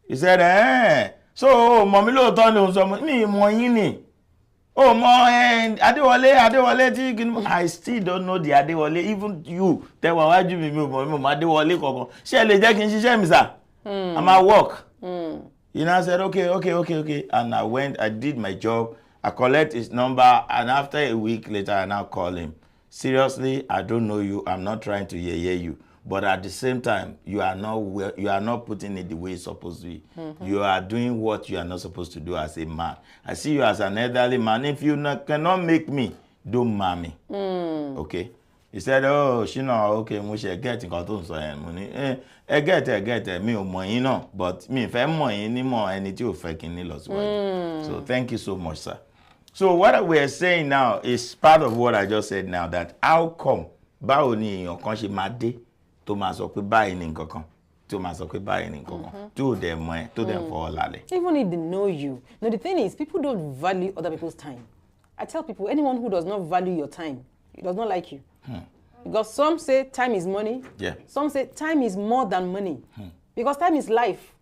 He said, so mọ̀mí lóòótọ́ ni òun sọ mi mọ̀ yín ni. Oh, Adewale, I still don't know the Adewale. Even you, tell why you me Adewale koko. She le jẹ́ kí n ṣiṣẹ́ mi sir. I'm at work. You know, I said, okay. And I went, I did my job. I collect his number, and after a week later, I now call him. Seriously, I don't know you. I'm not trying to yeye you. But at the same time, you are not putting it the way it's supposed to be. You are doing what you are not supposed to do as a man. I see you as an elderly man. If you cannot make me, don't marry me. Okay? He said, oh, SHINA, okay, mo ṣe get nǹkan tó ń sọ yẹn. Mo ní, get mi ò mọ̀ yín náà, but mi fẹ́ mọ̀ yín ní mọ̀ ẹni tí ò fẹ́ kí n ní lọ síwájú. So thank you so much, sir. So what we are saying now is part of what I just said now, that how come báwo ni èèyàn kan ṣe máa dé tó máa sọ pé báyìí ní nǹkan kan tó máa sọ pé báyìí ní nǹkan kan tó dẹ̀ mọ̀ ẹ́ tó dẹ̀ fọwọ́ lálẹ́. Even if they know you. No, the thing is, people don't value other people's time. I tell people, anyone who does not value your time, he does not like you. Because some say time is money. Yeah. Some say time is more than money. Because time is life.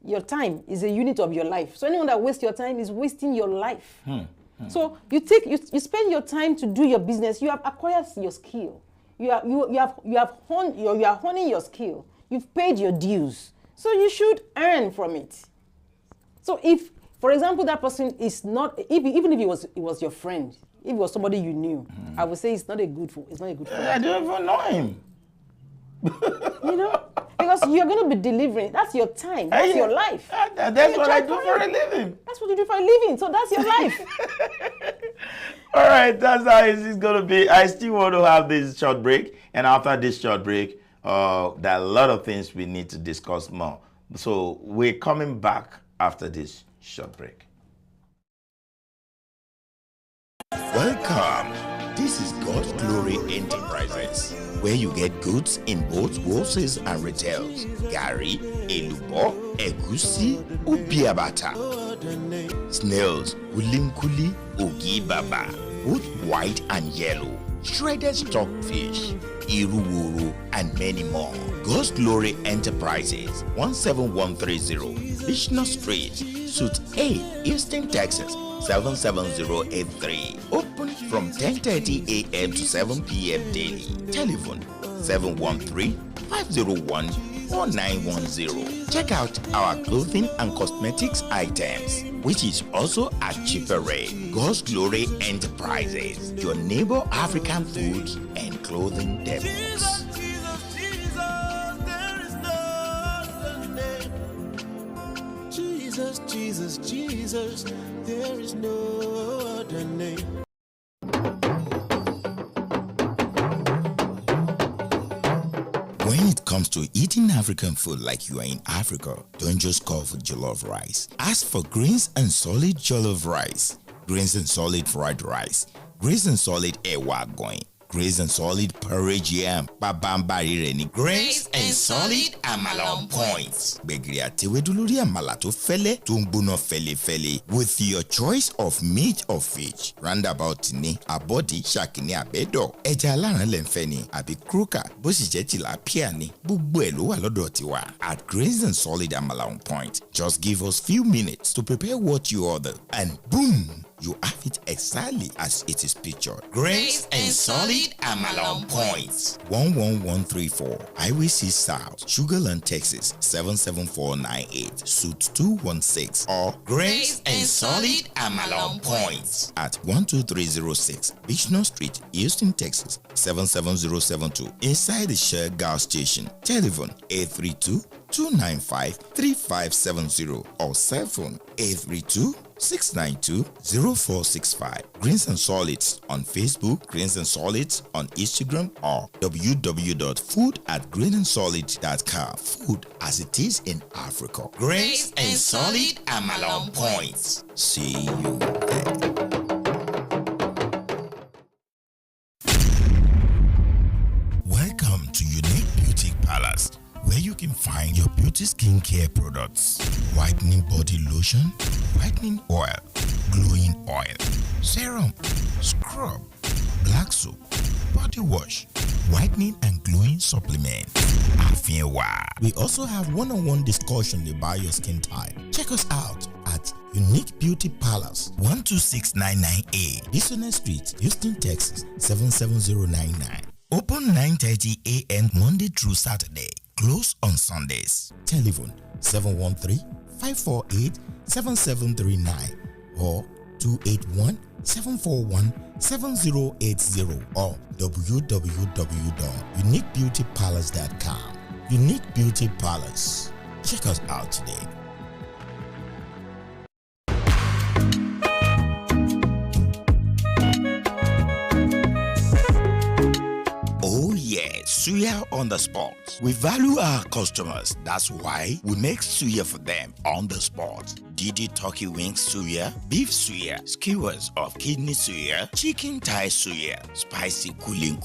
Your time is a unit of your life. So anyone that wastes your time is wasting your life. So you spend your time to do your business. You have acquired your skill. You are honing your skill. You've paid your dues. So you should earn from it. So if, for example, that person is not, even if it was your friend, if it was somebody you knew, I would say it's not a good friend. I don't even know him. You know, because you're going to be delivering. That's your time. That's your life. That's what I do for a living. That's what you do for a living. So that's your life. All right, that's how it's going to be. I still want to have this short break. And after this short break, there are a lot of things we need to discuss more. So we're coming back after this short break. Welcome. This is God's Glory Enterprises, where you get goods in both wholesale and retails. Gari, elubo, egusi, ubiabata. Snails, ulimkuli, ugi baba. both white and yellow, shredded stockfish, iruwuru, and many more. God's Glory Enterprises, 17130, Bishop Street, Suite A, Houston, Texas, 77083. Open from 10:30 a.m. to 7 p.m. daily. Telephone 713-501-4910. Check out our clothing and cosmetics items, which is also at cheaper rate. God's Glory Enterprises, your neighbor African foods and clothing depots. Jesus, Jesus, Jesus, there is no other name. When it comes to eating African food like you are in Africa, don't just call for jollof rice. Ask for greens and solid jollof rice, greens and solid fried rice, greens and solid ewa going, greens and solid porridge yam, babambari reni, greens and solid amala on point. Begri atewedu lórí àmàlà tó fẹ́lẹ́ tó ń gbóná fẹ́lẹ́fẹ́lẹ́ with your choice of meat or fish. Roundabout ni abọ́dí ṣàkíní àbẹ́dọ̀, ẹja aláràn lẹ́nfẹ́ ni àbí croaker bó sì jẹ́ tilapia ni, gbogbo ẹ̀ ló wà lọ́dọ̀ tiwa. At greens and solid amala on point, just give us few minutes to prepare what you order and boom, you have it exactly as it is pictured. Grace and solid amala on point. 11134 Highway 6 South, Sugarland, Texas 77498, Suite 216, or Grace and solid amala on point. at 12306 Bishop Street, Houston, Texas 77072, inside the Shell gas station. Telephone 832-295-3570 or cell phone 832-692-0465. Greens and Solids on Facebook, Greens and Solids on Instagram, or www.food@greenandsolid.com. Food as it is in Africa. Grace and solid amala on point. See you there. Welcome to Unique Beauty Palace, where you can find your beauty skincare products: whitening body lotion, whitening oil, glowing oil, serum, scrub, black soap, body wash, whitening and glowing supplements. We also have one-on-one discussion about your skin type. Check us out at Unique Beauty Palace, 12699A, Business Street, Houston, Texas 77099. Open 9:30 a.m. Monday through Saturday. Close on Sundays. Telephone 713-548-7739 or 281-741-7080 or www.uniquebeautypalace.com. Unique Beauty Palace. Check us out today. Oh yeah, suya on the spot. We value our customers. That's why we make suya for them on the spot. DD turkey wings suya, beef suya, skewers of kidney suya, chicken thigh suya, spicy kuli,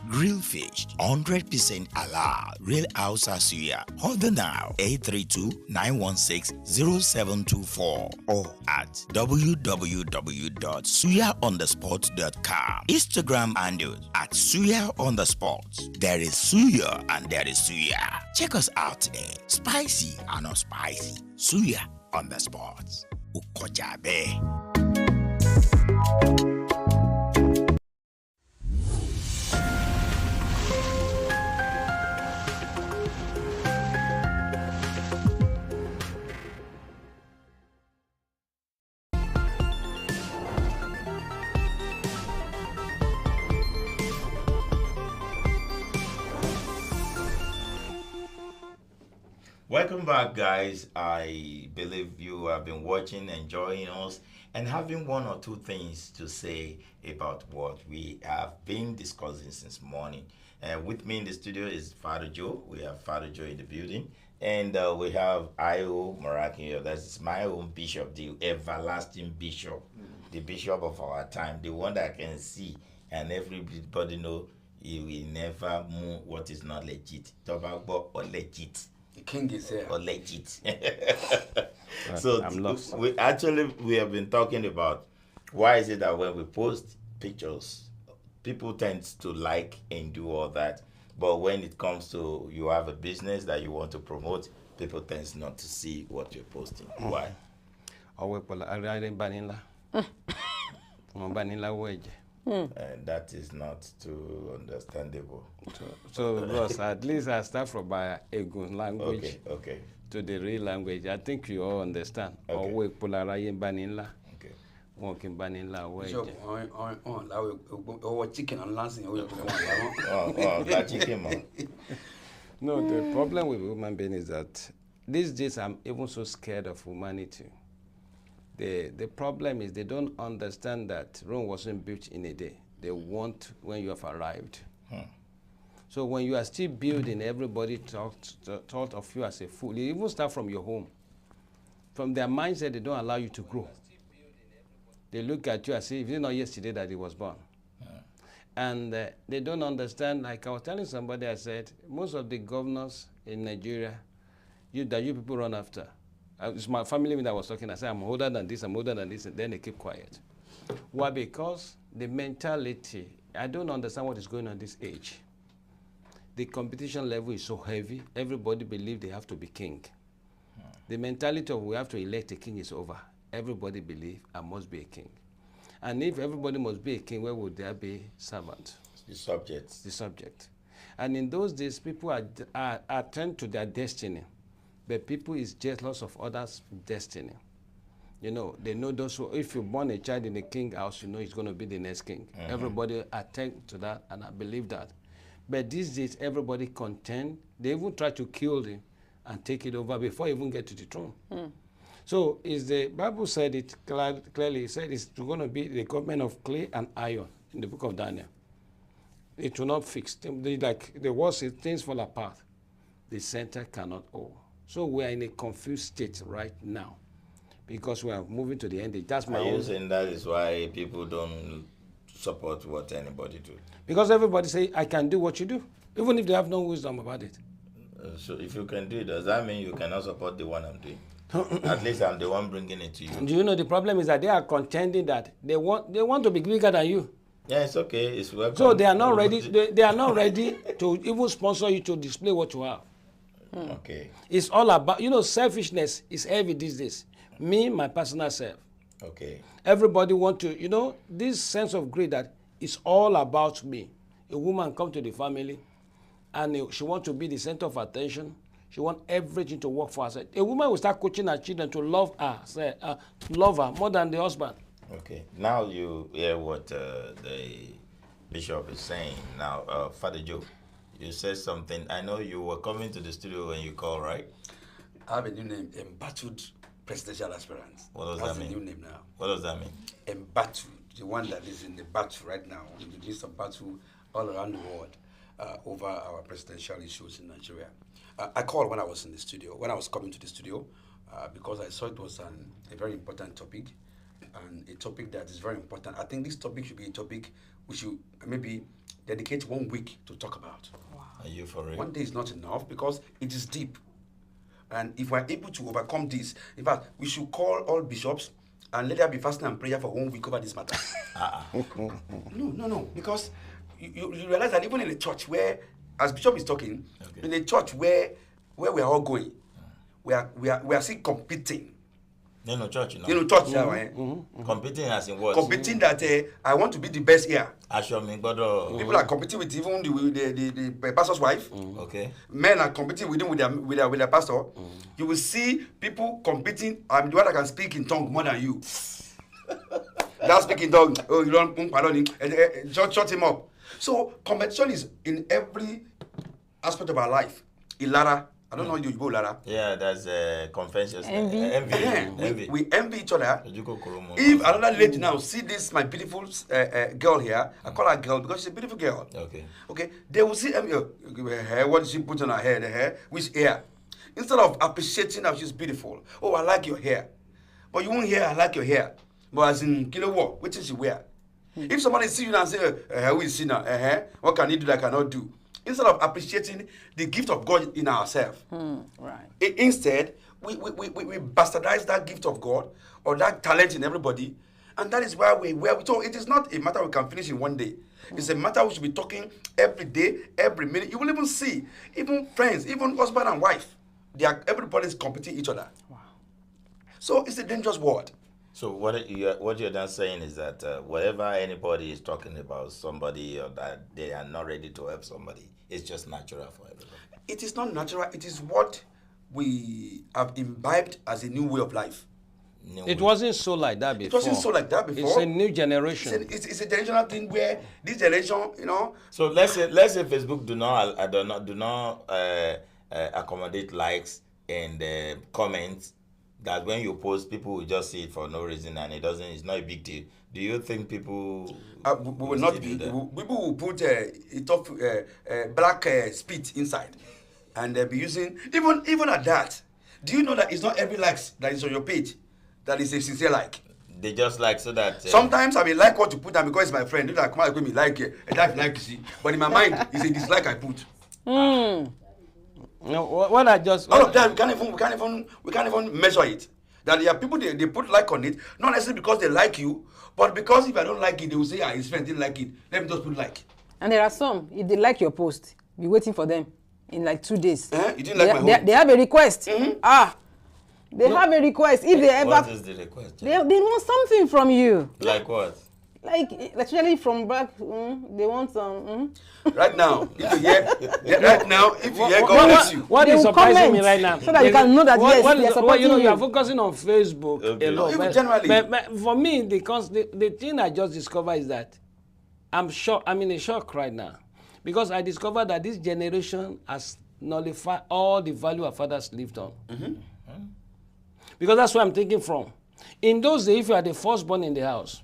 grilled fish, 100% halal, real Hausa suya. Order now, 832-916-0724 or at www.suyaonthespot.com. Instagram handles at suya_. There is suya and there is suya. Check us out today. Spicy and not spicy. Suya on the spot. Ukojabe. Welcome back, guys. I believe you have been watching, enjoying us, and having one or two things to say about what we have been discussing since morning. With me in the studio is Father Joe. We have Father Joe in the building, and we have Io Maraki. That's my own bishop, the everlasting bishop, the bishop of our time, the one that can see and everybody know he will never move what is not legit. Tobacco or legit. The king is here. Or legit. So we have been talking about why is it that when we post pictures, people tend to like and do all that. But when it comes to you have a business that you want to promote, people tend not to see what you're posting. Why? And that is not too understandable. So Ross, at least I start from my Egun language okay. to the real language. I think you all understand. Okay. Walking banila way. Chicken and lancing. No, the problem with human being is that these days I'm even so scared of humanity. The problem is they don't understand that Rome wasn't built in a day. They want when you have arrived. So when you are still building, everybody thought of you as a fool. You even start from your home. From their mindset, they don't allow you to grow. They look at you as if it's not yesterday that he was born. And they don't understand, like I was telling somebody, I said, most of the governors in Nigeria, you people run after. It's my family that was talking. I said, I'm older than this, and then they keep quiet. Why? Because the mentality, I don't understand what is going on this age. The competition level is so heavy, everybody believes they have to be king. The mentality of we have to elect a king is over. Everybody believes I must be a king. And if everybody must be a king, where would there be servant? The subject. The subject. And in those days, people attend to their destiny. But people is jealous of others' destiny. You know, they know those who, if you born a child in a king house, you know he's going to be the next king. Everybody attend to that, and I believe that. But these days, everybody contend. They even try to kill him and take it over before he even get to the throne. So is the Bible said it clearly. It said it's going to be the government of clay and iron in the book of Daniel. It will not fix. Like the word says, things fall apart. The center cannot hold. So we are in a confused state right now because we are moving to the end. That's my own. And that is why people don't support what anybody do. Because everybody say, I can do what you do, even if they have no wisdom about it. So if you can do it, does that mean you cannot support the one I'm doing? At least I'm the one bringing it to you. Do you know the problem is that they are contending that they want to be bigger than you. Yeah, it's okay. It's welcome. So they are not ready. They are not ready to even sponsor you to display what you have. Okay. It's all about, you know, selfishness is heavy these days. Me, my personal self. Okay. Everybody want to, you know, this sense of greed that it's all about me. A woman come to the family and she want to be the center of attention. She want everything to work for herself. A woman will start coaching her children to love her more than the husband. Okay. Now you hear what the bishop is saying. Now, Father Joe, you said something. I know you were coming to the studio when you called, right? I have a new name, Embattled Presidential Aspirant. What does that mean? That's a new name now. What does that mean? Embattled, the one that is in the battle right now, in the midst of battle all around the world over our presidential issues in Nigeria. I called when I was in the studio, when I was coming to the studio, because I saw it was a very important topic, and a topic that is very important. I think this topic should be a topic we should maybe dedicate 1 week to talk about. Wow. Are you for real? 1 day is not enough because it is deep. And if we're able to overcome this, in fact, we should call all bishops and let there be fasting and prayer for 1 week over this matter. No, because you realize that even in a church where, as Bishop is talking, in a church where we are all going, we are still competing. Church, Competing as in what? Competing that I want to be the best here. People are competing with even the pastor's wife. Okay. Men are competing with their pastor. You will see people competing. I'm the one that can speak in tongue more than you. That speaking tongue. Oh, you don't pardon him. Shut him up. So competition is in every aspect of our life. Ilara. I don't know you go, Lara. Yeah, that's convention. Envy. We envy each other. If another lady now see this, my beautiful girl here, I call her girl because she's a beautiful girl. Okay. They will see envy. Her hair, what did she put on her hair? The hair, which hair? Instead of appreciating how she's beautiful. Oh, I like your hair. But you won't hear I like your hair. But as in, you know what? Which is she wear? If somebody see you and say, who is SHINA? What can you do that I cannot do? Instead of appreciating the gift of God in ourselves, instead we bastardize that gift of God or that talent in everybody, And that is why we talk. It is not a matter we can finish in one day. It's a matter we should be talking every day, every minute. You will even see, even friends, even husband and wife, everybody is competing each other. Wow. So it's a dangerous world. So what you're then saying is that whatever anybody is talking about somebody or that they are not ready to help somebody, it's just natural for everybody. It is not natural. It is what we have imbibed as a new way of life. It wasn't so like that before. It wasn't so like that before. It's a new generation. It's a generational thing where this generation, So let's say Facebook do not accommodate likes and comments. That when you post, people will just see it for no reason and it's not a big deal. Do you think people will not be? People will put black spit inside, and they'll be using even at that. Do you know that it's not every likes that is on your page that is a sincere like? They just like so that sometimes I may like what you put down because it's my friend. Like come on, me like it, and I like to see. But in my mind, it's a dislike I put. No, what I just all of that we can't even measure it. That there are people they put like on it, not necessarily because they like you, but because if I don't like it, they will say, his friend didn't like it. Let me just put like. And there are some, if they like your post, be waiting for them in like 2 days. You didn't like my they have a request. They have a request. If they ever what is the request? They want something from you. Like what? Like especially from back, they want some. Right now, if you hear, God bless you. What is surprising me right now? So that you can know that yes, you are focusing on Facebook a lot. Generally, but for me, the thing I just discovered is that I'm shocked. I'm in a shock right now because I discovered that this generation has nullified all the value our fathers lived on. Because that's where I'm thinking from. In those days, if you are the firstborn in the house,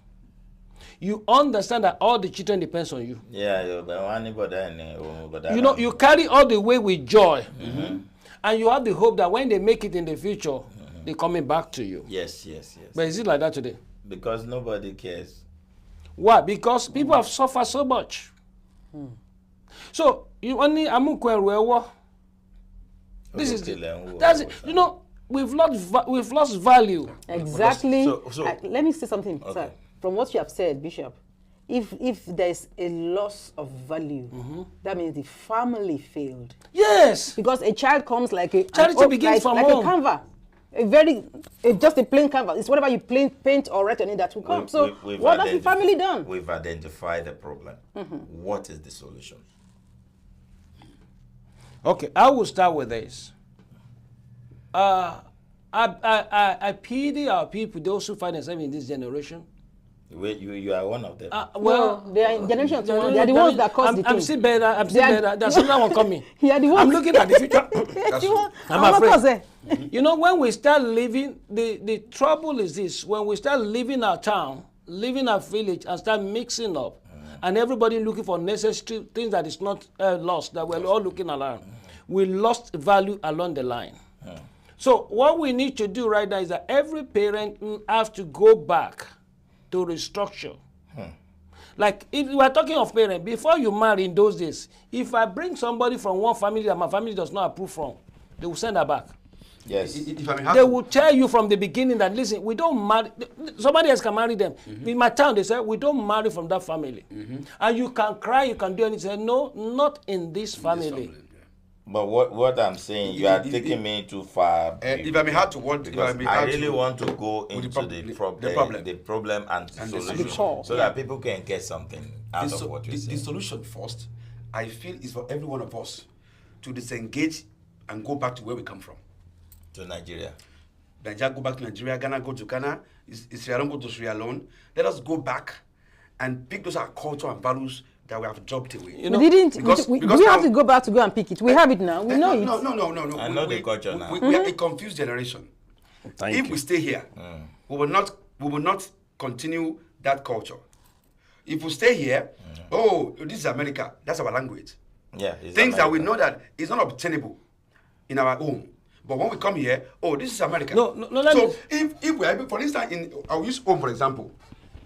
you understand that all the children depends on you. You carry all the way with joy. And you have the hope that when they make it in the future, they're coming back to you. Yes. But is it like that today? Because nobody cares. Why? Because people have suffered so much. So you only this is that's it. We've lost value. Exactly. Let me say something, sir. From what you have said, Bishop, if there's a loss of value, that means the family failed. Yes. Because a child comes like a charity begins from like home. A canvas, just a plain canvas. It's whatever you paint or write on it that will come. So what has the family done? We've identified the problem. What is the solution? Okay, I will start with this. I pity our people, those who find themselves in this generation. You are one of them. They are in generation. They are the ones that cause the thing. I'm still better. There's another one coming. I'm looking at the future. I'm afraid. When we start living, the trouble is this. When we start leaving our town, leaving our village, and start mixing up, and everybody looking for necessary things that is not lost, that we're all looking around, we lost value along the line. So what we need to do right now is that every parent has to go back to restructure. Like if we are talking of parents, before you marry in those days, if I bring somebody from one family that my family does not approve from, they will send her back. Yes. They will tell you from the beginning that, listen, we don't marry, somebody else can marry them. In my town, they say, we don't marry from that family. And you can cry, you can do anything. Say, no, not in this family. But what I'm saying, you are taking me too far. If I may have to want, I really want to go into the problem and the solution, so that people can get something out of what you're saying. The solution first, I feel, is for every one of us to disengage and go back to where we come from. To Nigeria. Nigeria, go back to Nigeria. Ghana, go to Ghana. Sierra Leone, go to Sierra Leone. Let us go back and pick those our culture and values that we have dropped away. We have to go back to go and pick it. We have it now. We know it. No. I know the culture now. We are a confused generation. If we stay here, we will not continue that culture. If we stay here, this is America. That's our language. Yeah. Things that we know that is not obtainable in our home. But when we come here, this is America. So if we are, for instance, I'll use home for example.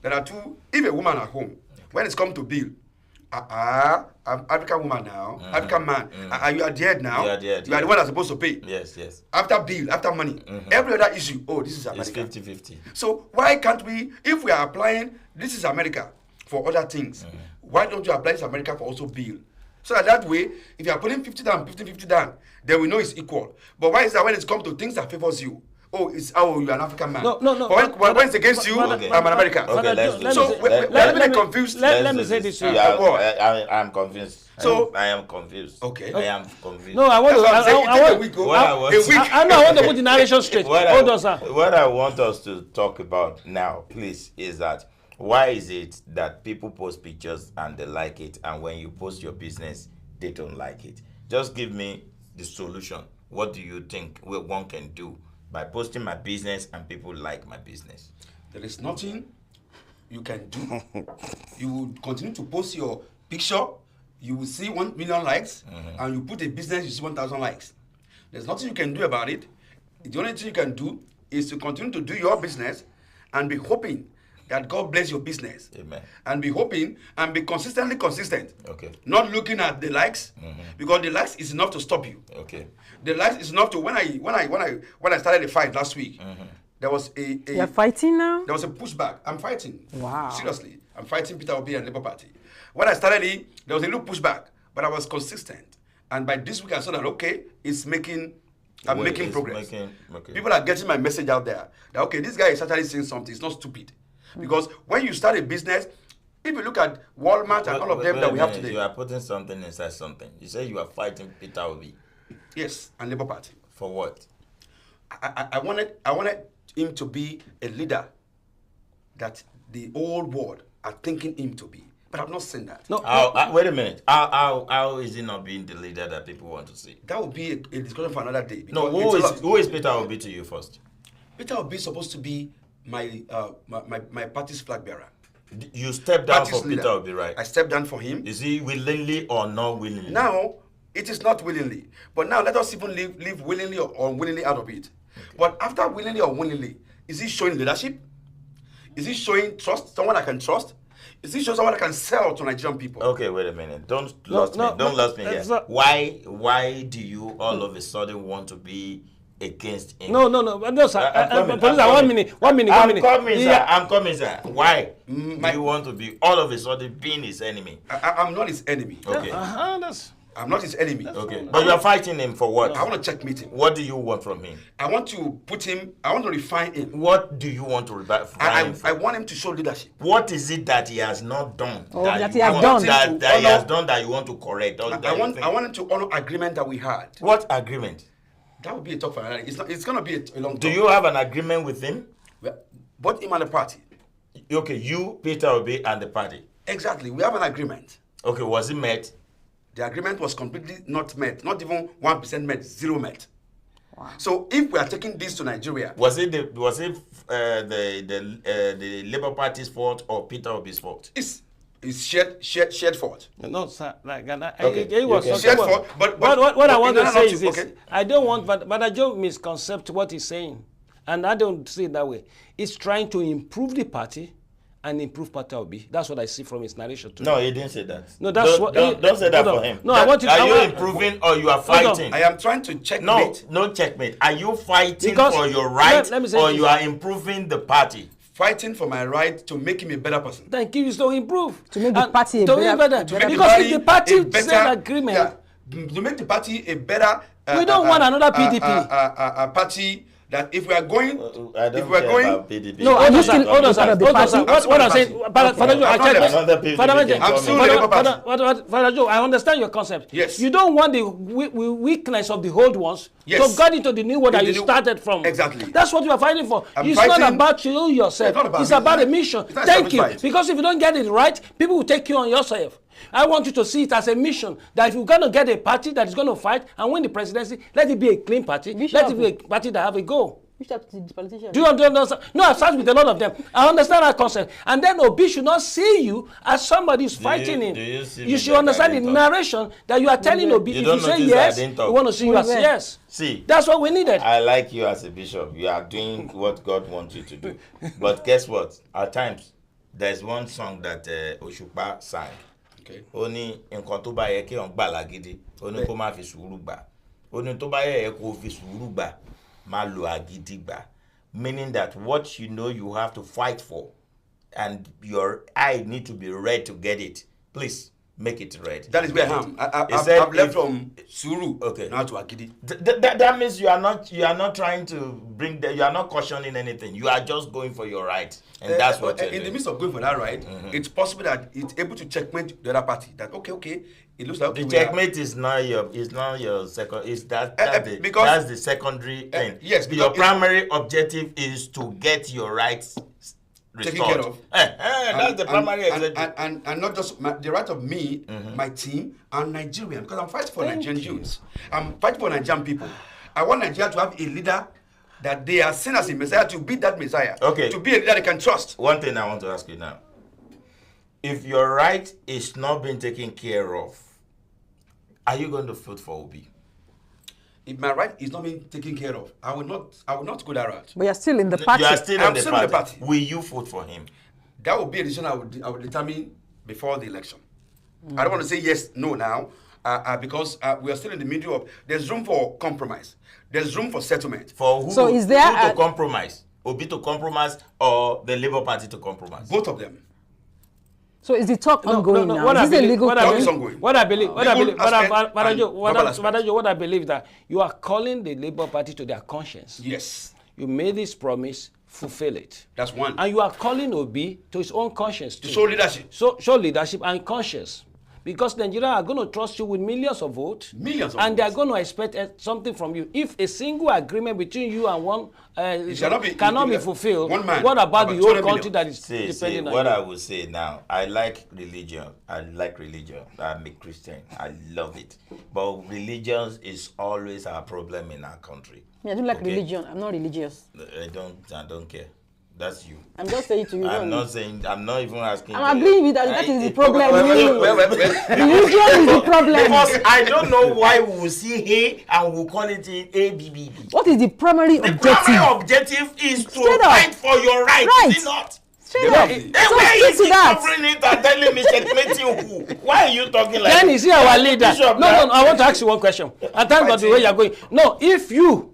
There are two. If a woman at home, when it's come to bill, I'm African woman now, African man. You are dead now. You are the one that's supposed to pay. Yes. After bill, after money, every other issue. Oh, this is America. It's 50-50. So why can't we, if we are applying, this is America for other things, why don't you apply this America for also bill? So that way, if you are putting 50 down, 50 down, then we know it's equal. But why is that when it's come to things that favors you? Oh, you're an African man. No. But when it's against you, I'm an American. Okay, let me confused. Let me say this to you. I'm confused. So I am confused. Okay. I am confused. No, I want to put the narration straight. Hold on, sir. What I want us to talk about now, please, is that why is it that people post pictures and they like it, and when you post your business, they don't like it? Just give me the solution. What do you think one can do by posting my business and people like my business? There is nothing you can do. You will continue to post your picture, you will see 1 million likes, and you put a business, you see 1,000 likes. There's nothing you can do about it. The only thing you can do is to continue to do your business and be hoping that God bless your business. Amen. And be hoping and be consistently consistent. Okay. Not looking at the likes, because the likes is enough to stop you. Okay. The likes is enough to when I started the fight last week. There was a You're fighting now? There was a pushback. I'm fighting. Wow. Seriously, I'm fighting Peter Obi and Labour Party. When I started it, there was a little pushback, but I was consistent. And by this week, I saw that okay, I'm making progress. People are getting my message out there that okay, this guy is actually saying something. It's not stupid. Because when you start a business, if you look at Walmart and all of them that we have today. You are putting something inside something. You say you are fighting Peter Obi. Yes, and Labour Party. For what? I wanted him to be a leader that the whole world are thinking him to be. But I've not seen that. No. Wait a minute. How is he not being the leader that people want to see? That would be a discussion for another day. No, who is Peter Obi to you first? Peter Obi is supposed to be my party's flag bearer. You stepped down for Peter Obi, right? I stepped down for him. Is he willingly or not willingly? Now, it is not willingly. But now let us even leave willingly or unwillingly out of it. Okay. But after willingly or unwillingly, is he showing leadership? Is he showing trust? Someone I can trust? Is he showing someone I can sell to Nigerian people? Okay, wait a minute. Don't lose me here. Why do you all of a sudden want to be against him? No, sir. Police, 1 minute. I'm coming, sir. Why do you want to be all of a sudden being his enemy? I'm not his enemy. Okay. I'm not his enemy. Okay. But you're fighting him for what? I want to checkmate him. What do you want from him? I want to refine him. What do you want to refine him for? I want him to show leadership. What is it that he has not done? That he has done that you want to correct? I want him to honor agreement that we had. What agreement? That would be a talk for another. It's going to be a long talk. Do you have an agreement with him? Both him and the party. Okay, you, Peter Obi, and the party. Exactly. We have an agreement. Okay, was it met? The agreement was completely not met. Not even 1% met. 0 met. Wow. So if we are taking this to Nigeria, was it the Labour Party's fault or Peter Obi's fault? It's shared fault. No, sir. It was shared fault. But what I want to say is this: I don't want, but I don't misconcept what he's saying, and I don't see it that way. It's trying to improve the party and improve Peter Obi. That's what I see from his narration today. No, he didn't say that. No, that's don't say that for him. No, I want you. Are you improving or you are fighting? I am trying to checkmate. No checkmate. Are you fighting for your right or you are improving the party? Fighting for my right to make him a better person. Thank you. So improve. To make the party a better. Because if the party said agreement. Yeah, to make the party a better. We don't want another PDP. A party that if we are going, if we are going, about PDP. No, hold on, sir. What I'm saying, Father Joe, I understand your concept. Yes. You don't want the weakness of the old ones to get into the new one that you started from. Exactly. That's what you are fighting for. It's not about you yourself. It's about a mission. Thank you. Because if you don't get it right, people will take you on yourself. I want you to see it as a mission that if you're going to get a party that is going to fight and win the presidency, let it be a clean party. Let it be a party that have a goal. Which type of politician? Do you understand? No, I've started with a lot of them. I understand that concept. And then Obi should not see you as somebody who's fighting him. You should understand the narration that you are telling Obi. If you say yes, we want to see you as yes. See, that's what we needed. I like you as a bishop. You are doing what God wants you to do. But guess what? At times, there's one song that Oshupa sang. ó ní nǹkan tó bá yẹ kí wọ́n gbà lágídí ó ní kó má fi sùúrù gbà ó ní tó bá yẹ kó fi sùúrù gbà má lo agídí gbà, meaning that what you know you have to fight for and your eye need to be red to get it, please make it red. That is where I've left from suru now to agidi. That means you are not trying to bring you are not cautioning anything. You are just going for your right, and that's what you're in doing. the midst of going for that right, it's possible that it's able to checkmate the other party. That okay, it looks like the checkmate is not your second. Is that's the secondary thing. Yes, your primary objective is to get your rights taken care of. That's the primary objective. And not just the right of me, my team, and Nigerian, because I'm fighting for Nigerian Jews. I'm fighting for Nigerian people. I want Nigeria to have a leader that they are seen as a Messiah, to be that Messiah. Okay. To be a leader they can trust. One thing I want to ask you now. If your right is not being taken care of, are you going to vote for Obi? If my right is not being taken care of, I will not go that route. But you're still in the party. You are still in the party. Will you vote for him? That will be a decision I will determine before the election. I don't want to say yes, no now, because we are still in the middle of. There's room for compromise. There's room for settlement. For who? So is there who to compromise? Obi to compromise or the Labour Party to compromise? Both of them. So is the talk ongoing now? Is this a legal ongoing? What I believe that you are calling the Labour Party to their conscience. Yes. You made this promise, fulfill it. That's one. And you are calling Obi to his own conscience too. To show leadership. Show leadership and conscience. Because Nigerians are going to trust you with millions of votes. And they are going to expect something from you. If a single agreement between you and one cannot be fulfilled, what about the whole country that is depending on you? What I will say now, I like religion. I'm a Christian. I love it. But religion is always our problem in our country. I don't like religion. I'm not religious. I don't care. That's you. I'm just saying to you. I'm not even asking. I'm agreeing with that is the problem. Religion is the problem. Because I don't know why we will see A and we'll call it ABBB. What is the primary objective? The primary objective is to fight for your rights, is it not? Straight up. Then why is he covering it and telling me checkmating who? Why are you talking like Then is he our leader? No, I want to ask you one question. And thank God the way you are going. No, if you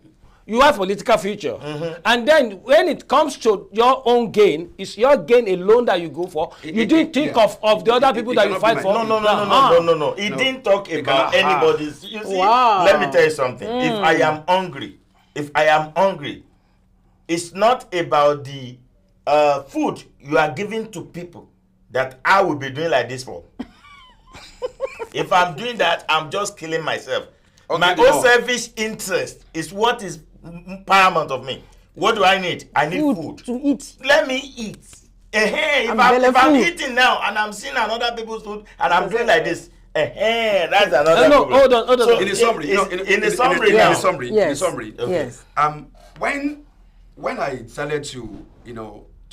have political future, and then when it comes to your own gain, it's your gain alone that you go for. You didn't think of the other people that you fight for. No. He didn't talk about anybody's. You see, let me tell you something. If I am hungry, it's not about the food you are giving to people that I will be doing like this for. If I'm doing that, I'm just killing myself. My own selfish interest is what is paramount of me. What do I need? I need food to eat. Let me eat. If I'm eating now and I'm seeing another people's food and I'm doing like this, that's another problem. Hold on. So in the summary, Yes. When I decided to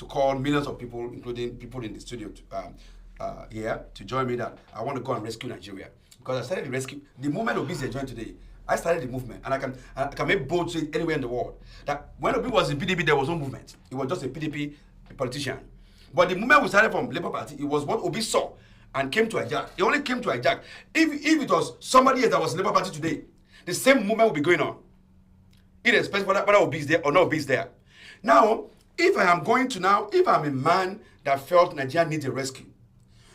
call millions of people, including people in the studio here, to join me, that I want to go and rescue Nigeria. Because I started the rescue. The moment Obi is joined today, I started the movement, and I can make bold say anywhere in the world that when Obi was in PDP, there was no movement. It was just a PDP politician. But the moment we started from Labour Party, it was what Obi saw and came to hijack. It only came to hijack. If it was somebody else that was Labour Party today, the same movement will be going on, irrespective of whether Obi is there or not Obi is there. Now, if I'm a man that felt Nigeria needs a rescue,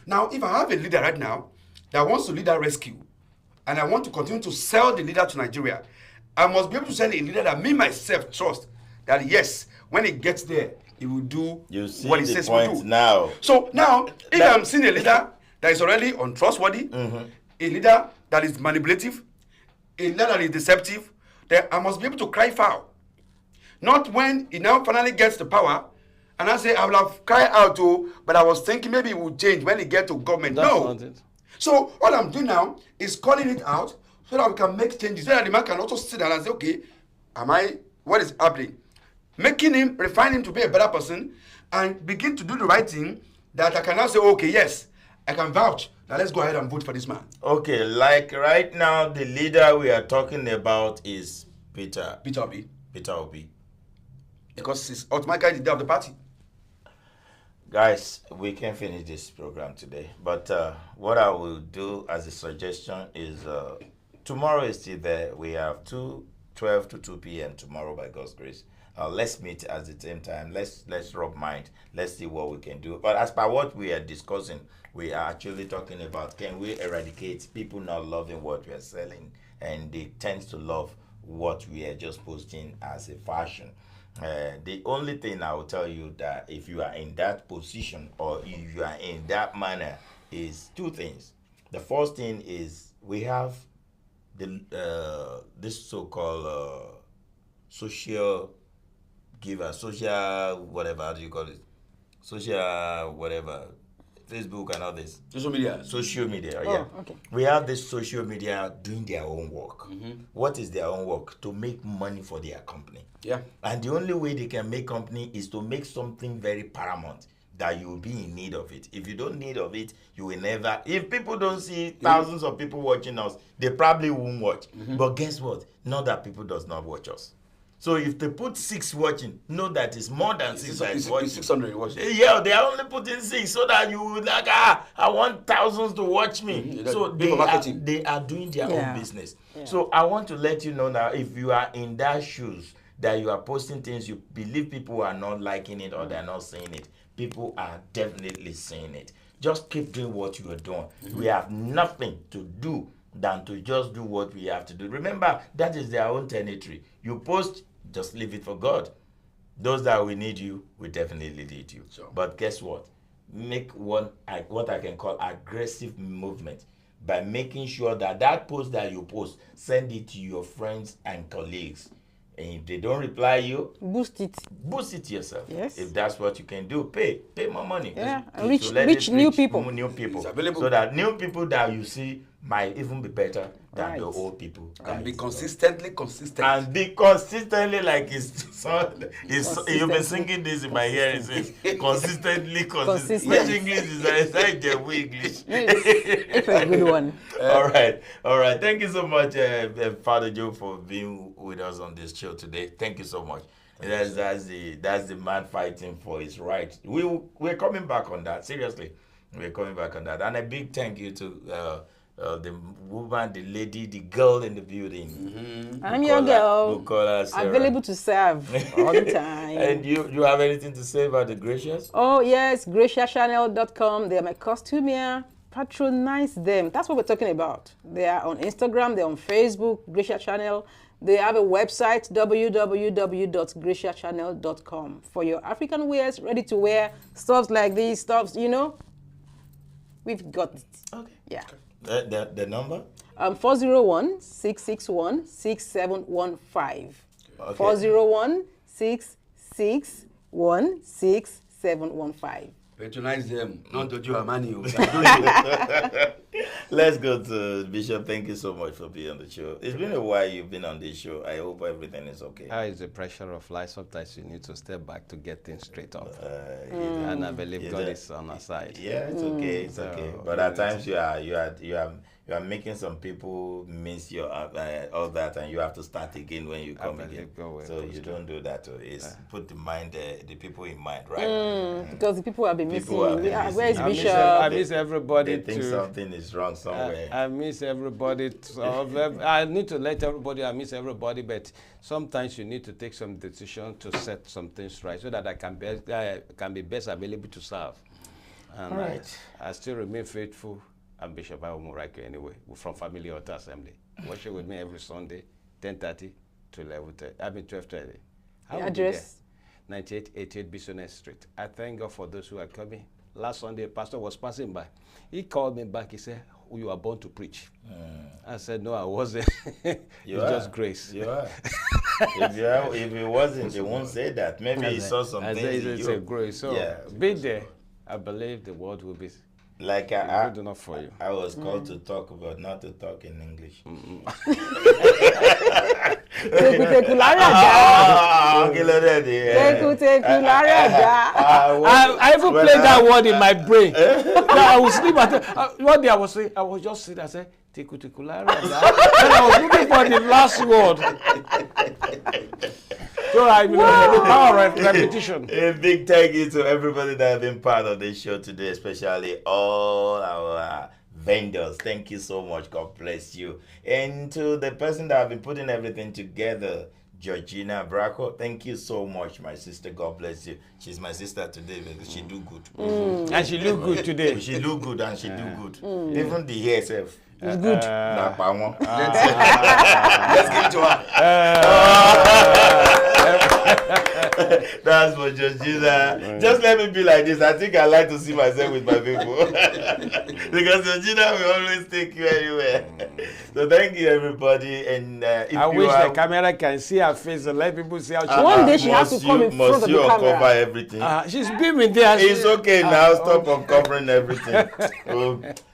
now if I have a leader right now that wants to lead that rescue, and I want to continue to sell the leader to Nigeria, I must be able to sell a leader that me myself trust that yes, when it gets there, he will do what he says he will do. Now. So now, if I'm seeing a leader that is already untrustworthy, a leader that is manipulative, a leader that is deceptive, then I must be able to cry foul. Not when he now finally gets the power, and I say I will have cried out too, but I was thinking maybe it would change when he gets to government. No. So all I'm doing now is calling it out so that we can make changes. So that the man can also sit down and say, okay, what is happening? Making him, refine him to be a better person and begin to do the right thing, that I can now say, okay, yes, I can vouch. Now let's go ahead and vote for this man. Okay, like right now, the leader we are talking about is Peter Obi. Because he's automatically the leader of the party. Guys, we can finish this program today, but what I will do as a suggestion is tomorrow is still there. We have 12 to 2 p.m. tomorrow by God's grace. Let's meet at the same time. Let's rub mind. Let's see what we can do. But as per what we are discussing, we are actually talking about, can we eradicate people not loving what we are selling, and they tend to love what we are just posting as a fashion. The only thing I will tell you that if you are in that position or if you are in that manner is two things. The first thing is we have the this so-called social giver, social whatever, how do you call it? Social whatever, Facebook and all this. Social media, yeah. Okay. We have this social media doing their own work. What is their own work? To make money for their company. Yeah. And the only way they can make company is to make something very paramount that you will be in need of it. If you don't need of it, you will never. If people don't see thousands of people watching us, they probably won't watch. But guess what? Not that people does not watch us. So if they put 6 watching, know that it's more than 6 that is watching. 600 watching. Yeah, they are only putting 6 so that you would like, I want thousands to watch me. So they are doing their own business. Yeah. So I want to let you know now, if you are in that shoes, that you are posting things, you believe people are not liking it or they're not seeing it. People are definitely seeing it. Just keep doing what you are doing. We have nothing to do than to just do what we have to do. Remember, that is their own territory. You post, just leave it for God. Those that we need you, we definitely need you. Sure. But guess what? Make what I can call aggressive movement by making sure that that post that you post, send it to your friends and colleagues. And if they don't reply you, boost it. Boost it yourself. Yes. If that's what you can do, pay more money. Yeah. Reach new people. New people. So that new people that you see might even be better than the old people. And be consistently consistent. And be consistently like you've been singing this in my ear. It says consistently consistent. Which English is that? Is that English? It's a good one. All right. Thank you so much, Father Joe, for being with us on this show today. Thank you so much. That's the man fighting for his right. We're coming back on that. Seriously, we're coming back on that. And a big thank you to the woman, the lady, the girl in the building. I'm your girl. Available to serve all the time. And you have anything to say about the Gracious? Oh yes, GraciaChannel.com. They are my costumier. Patronize them. That's what we're talking about. They are on Instagram. They're on Facebook. Gracia Channel. They have a website, www.graciachannel.com, for your African wears, ready to wear stuff like these stuffs. We've got it. Okay. Yeah. The number? 401-661-6715. Okay. 401-661-6715. Patronize them, not to do a money. Let's go to Bishop. Thank you so much for being on the show. It's been a while you've been on this show. I hope everything is okay. It's the pressure of life. Sometimes you need to step back to get things straight up. And I believe God is on our side. Yeah, it's okay. It's okay. But at times you are making some people miss your all that, and you have to start again when you come again. So you don't do that. It's put the people in mind, right? Because the people have been missing. Where is Bishop? I miss everybody. They think something is wrong somewhere. I miss everybody. I need to let everybody. I miss everybody, but sometimes you need to take some decision to set some things right, so that I can be best available to serve. And all right. I still remain faithful. I'm Bishop Muraki anyway, from Family Altar Assembly. Worship with me every Sunday, 10:30 to 11:30. 12:30. The address? 9888 Business Street. I thank God for those who are coming. Last Sunday, a pastor was passing by. He called me back. He said, "You are born to preach." I said, "No, I wasn't." It's just grace. You are. If it wasn't, they won't say that. Maybe he saw something. It's a grace. So be there. I believe the word will be. Like good enough for you. I was called to talk, but not to talk in English. I even played that word in my brain. I was sleeping. One day I was just sitting. I said, Tikuticulara. Then I was looking for the last word. So I know the power of repetition. A big thank you to everybody that have been part of this show today, especially all our vendors. Thank you so much. God bless you. And to the person that have been putting everything together, Georgina Braco, thank you so much, my sister. God bless you. She's my sister today because she do good. And she look good today. She look good and she do good. Even the hair itself. It's good. Let's give it to her. That's for Georgina. Just let me be like this. I think I like to see myself with my people. Because Georgina will always take you anywhere. So thank you, everybody. And if I wish the camera can see her face and let people see how she one day she has to come in front of the camera. Must you uncover everything? She's beaming there. It's okay now. Stop uncovering everything.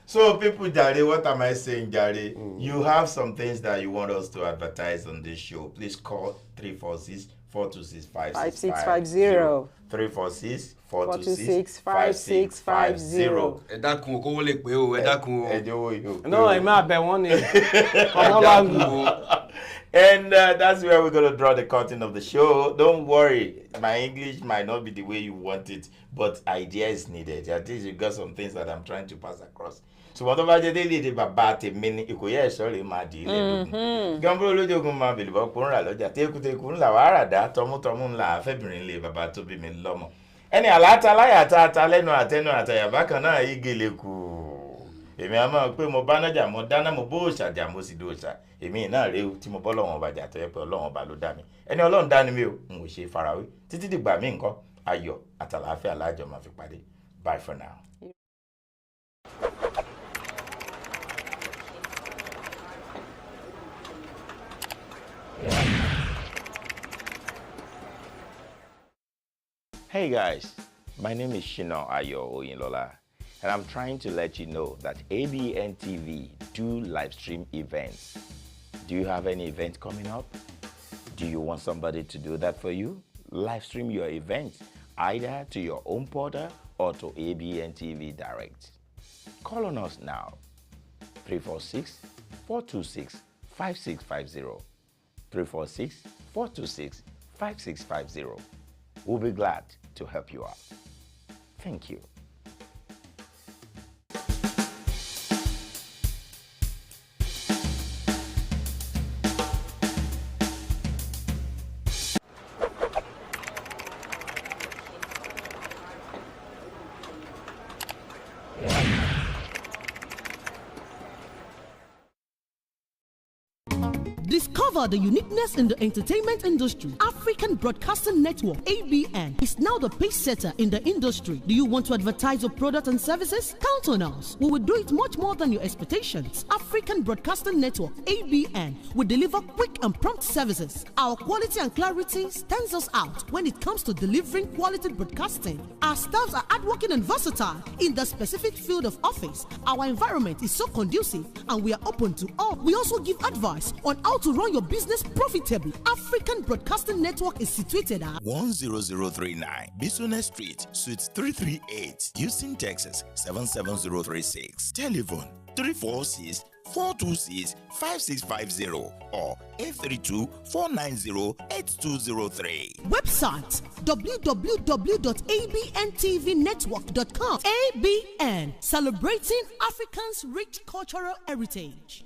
So people, Jare, what am I saying, Jare? You have some things that you want us to advertise on this show. Please call 346-426-5650. 346-426-5650. No, I'm not bad one. And that's where we're going to draw the curtain of the show. Don't worry, my English might not be the way you want it, but idea is needed. At least you got some things that I'm trying to pass across. So whatever they did about a minute, you could sorry, my dear. Gambo Lojogun Mabili, Bokura Loja, Tekun Lavara, Tomutomun La, February live about to be in Lomo. Any alata layata, Taleno, Ateno, Atayabakana, Igiliku. Emi ama pe mo banaja mo dana mo bo sha ja mo si do sha. Emi na re ti mo bo lohun ba ja to ye pe Ọlọ́run ba lo da mi. Ẹni Ọlọ́run da ni mi o, n o se farawé. Títí dìgbà mi nǹkan ayọ̀ àtàlàáfíà lájọ máa fi pàdé. Bye for now. Hey guys, my name is SHINA OYINLOLA, and I'm trying to let you know that Abntv do live stream events. Do you have any event coming up? Do you want somebody to do that for you? Live stream your event either to your own portal or to Abntv Direct. Call on us now, 346-426-5650, 346-426-5650. We'll be glad to help you out. Thank you. Discover the uniqueness in the entertainment industry. African Broadcasting Network, ABN, is now the pace setter in the industry. Do you want to advertise your product and services? Count on us. We will do it much more than your expectations. African Broadcasting Network, ABN, will deliver quick and prompt services. Our quality and clarity stands us out when it comes to delivering quality broadcasting. Our staffs are hardworking and versatile in the specific field of office. Our environment is so conducive and we are open to all. We also give advice on how to run your business profitably. African Broadcasting Network is situated at 10039 Business Street, Suite 338, Houston, Texas 77036. Telephone 346-426-5650 or 832-490-8203. Website www.abntvnetwork.com. ABN, celebrating Africans' rich cultural heritage.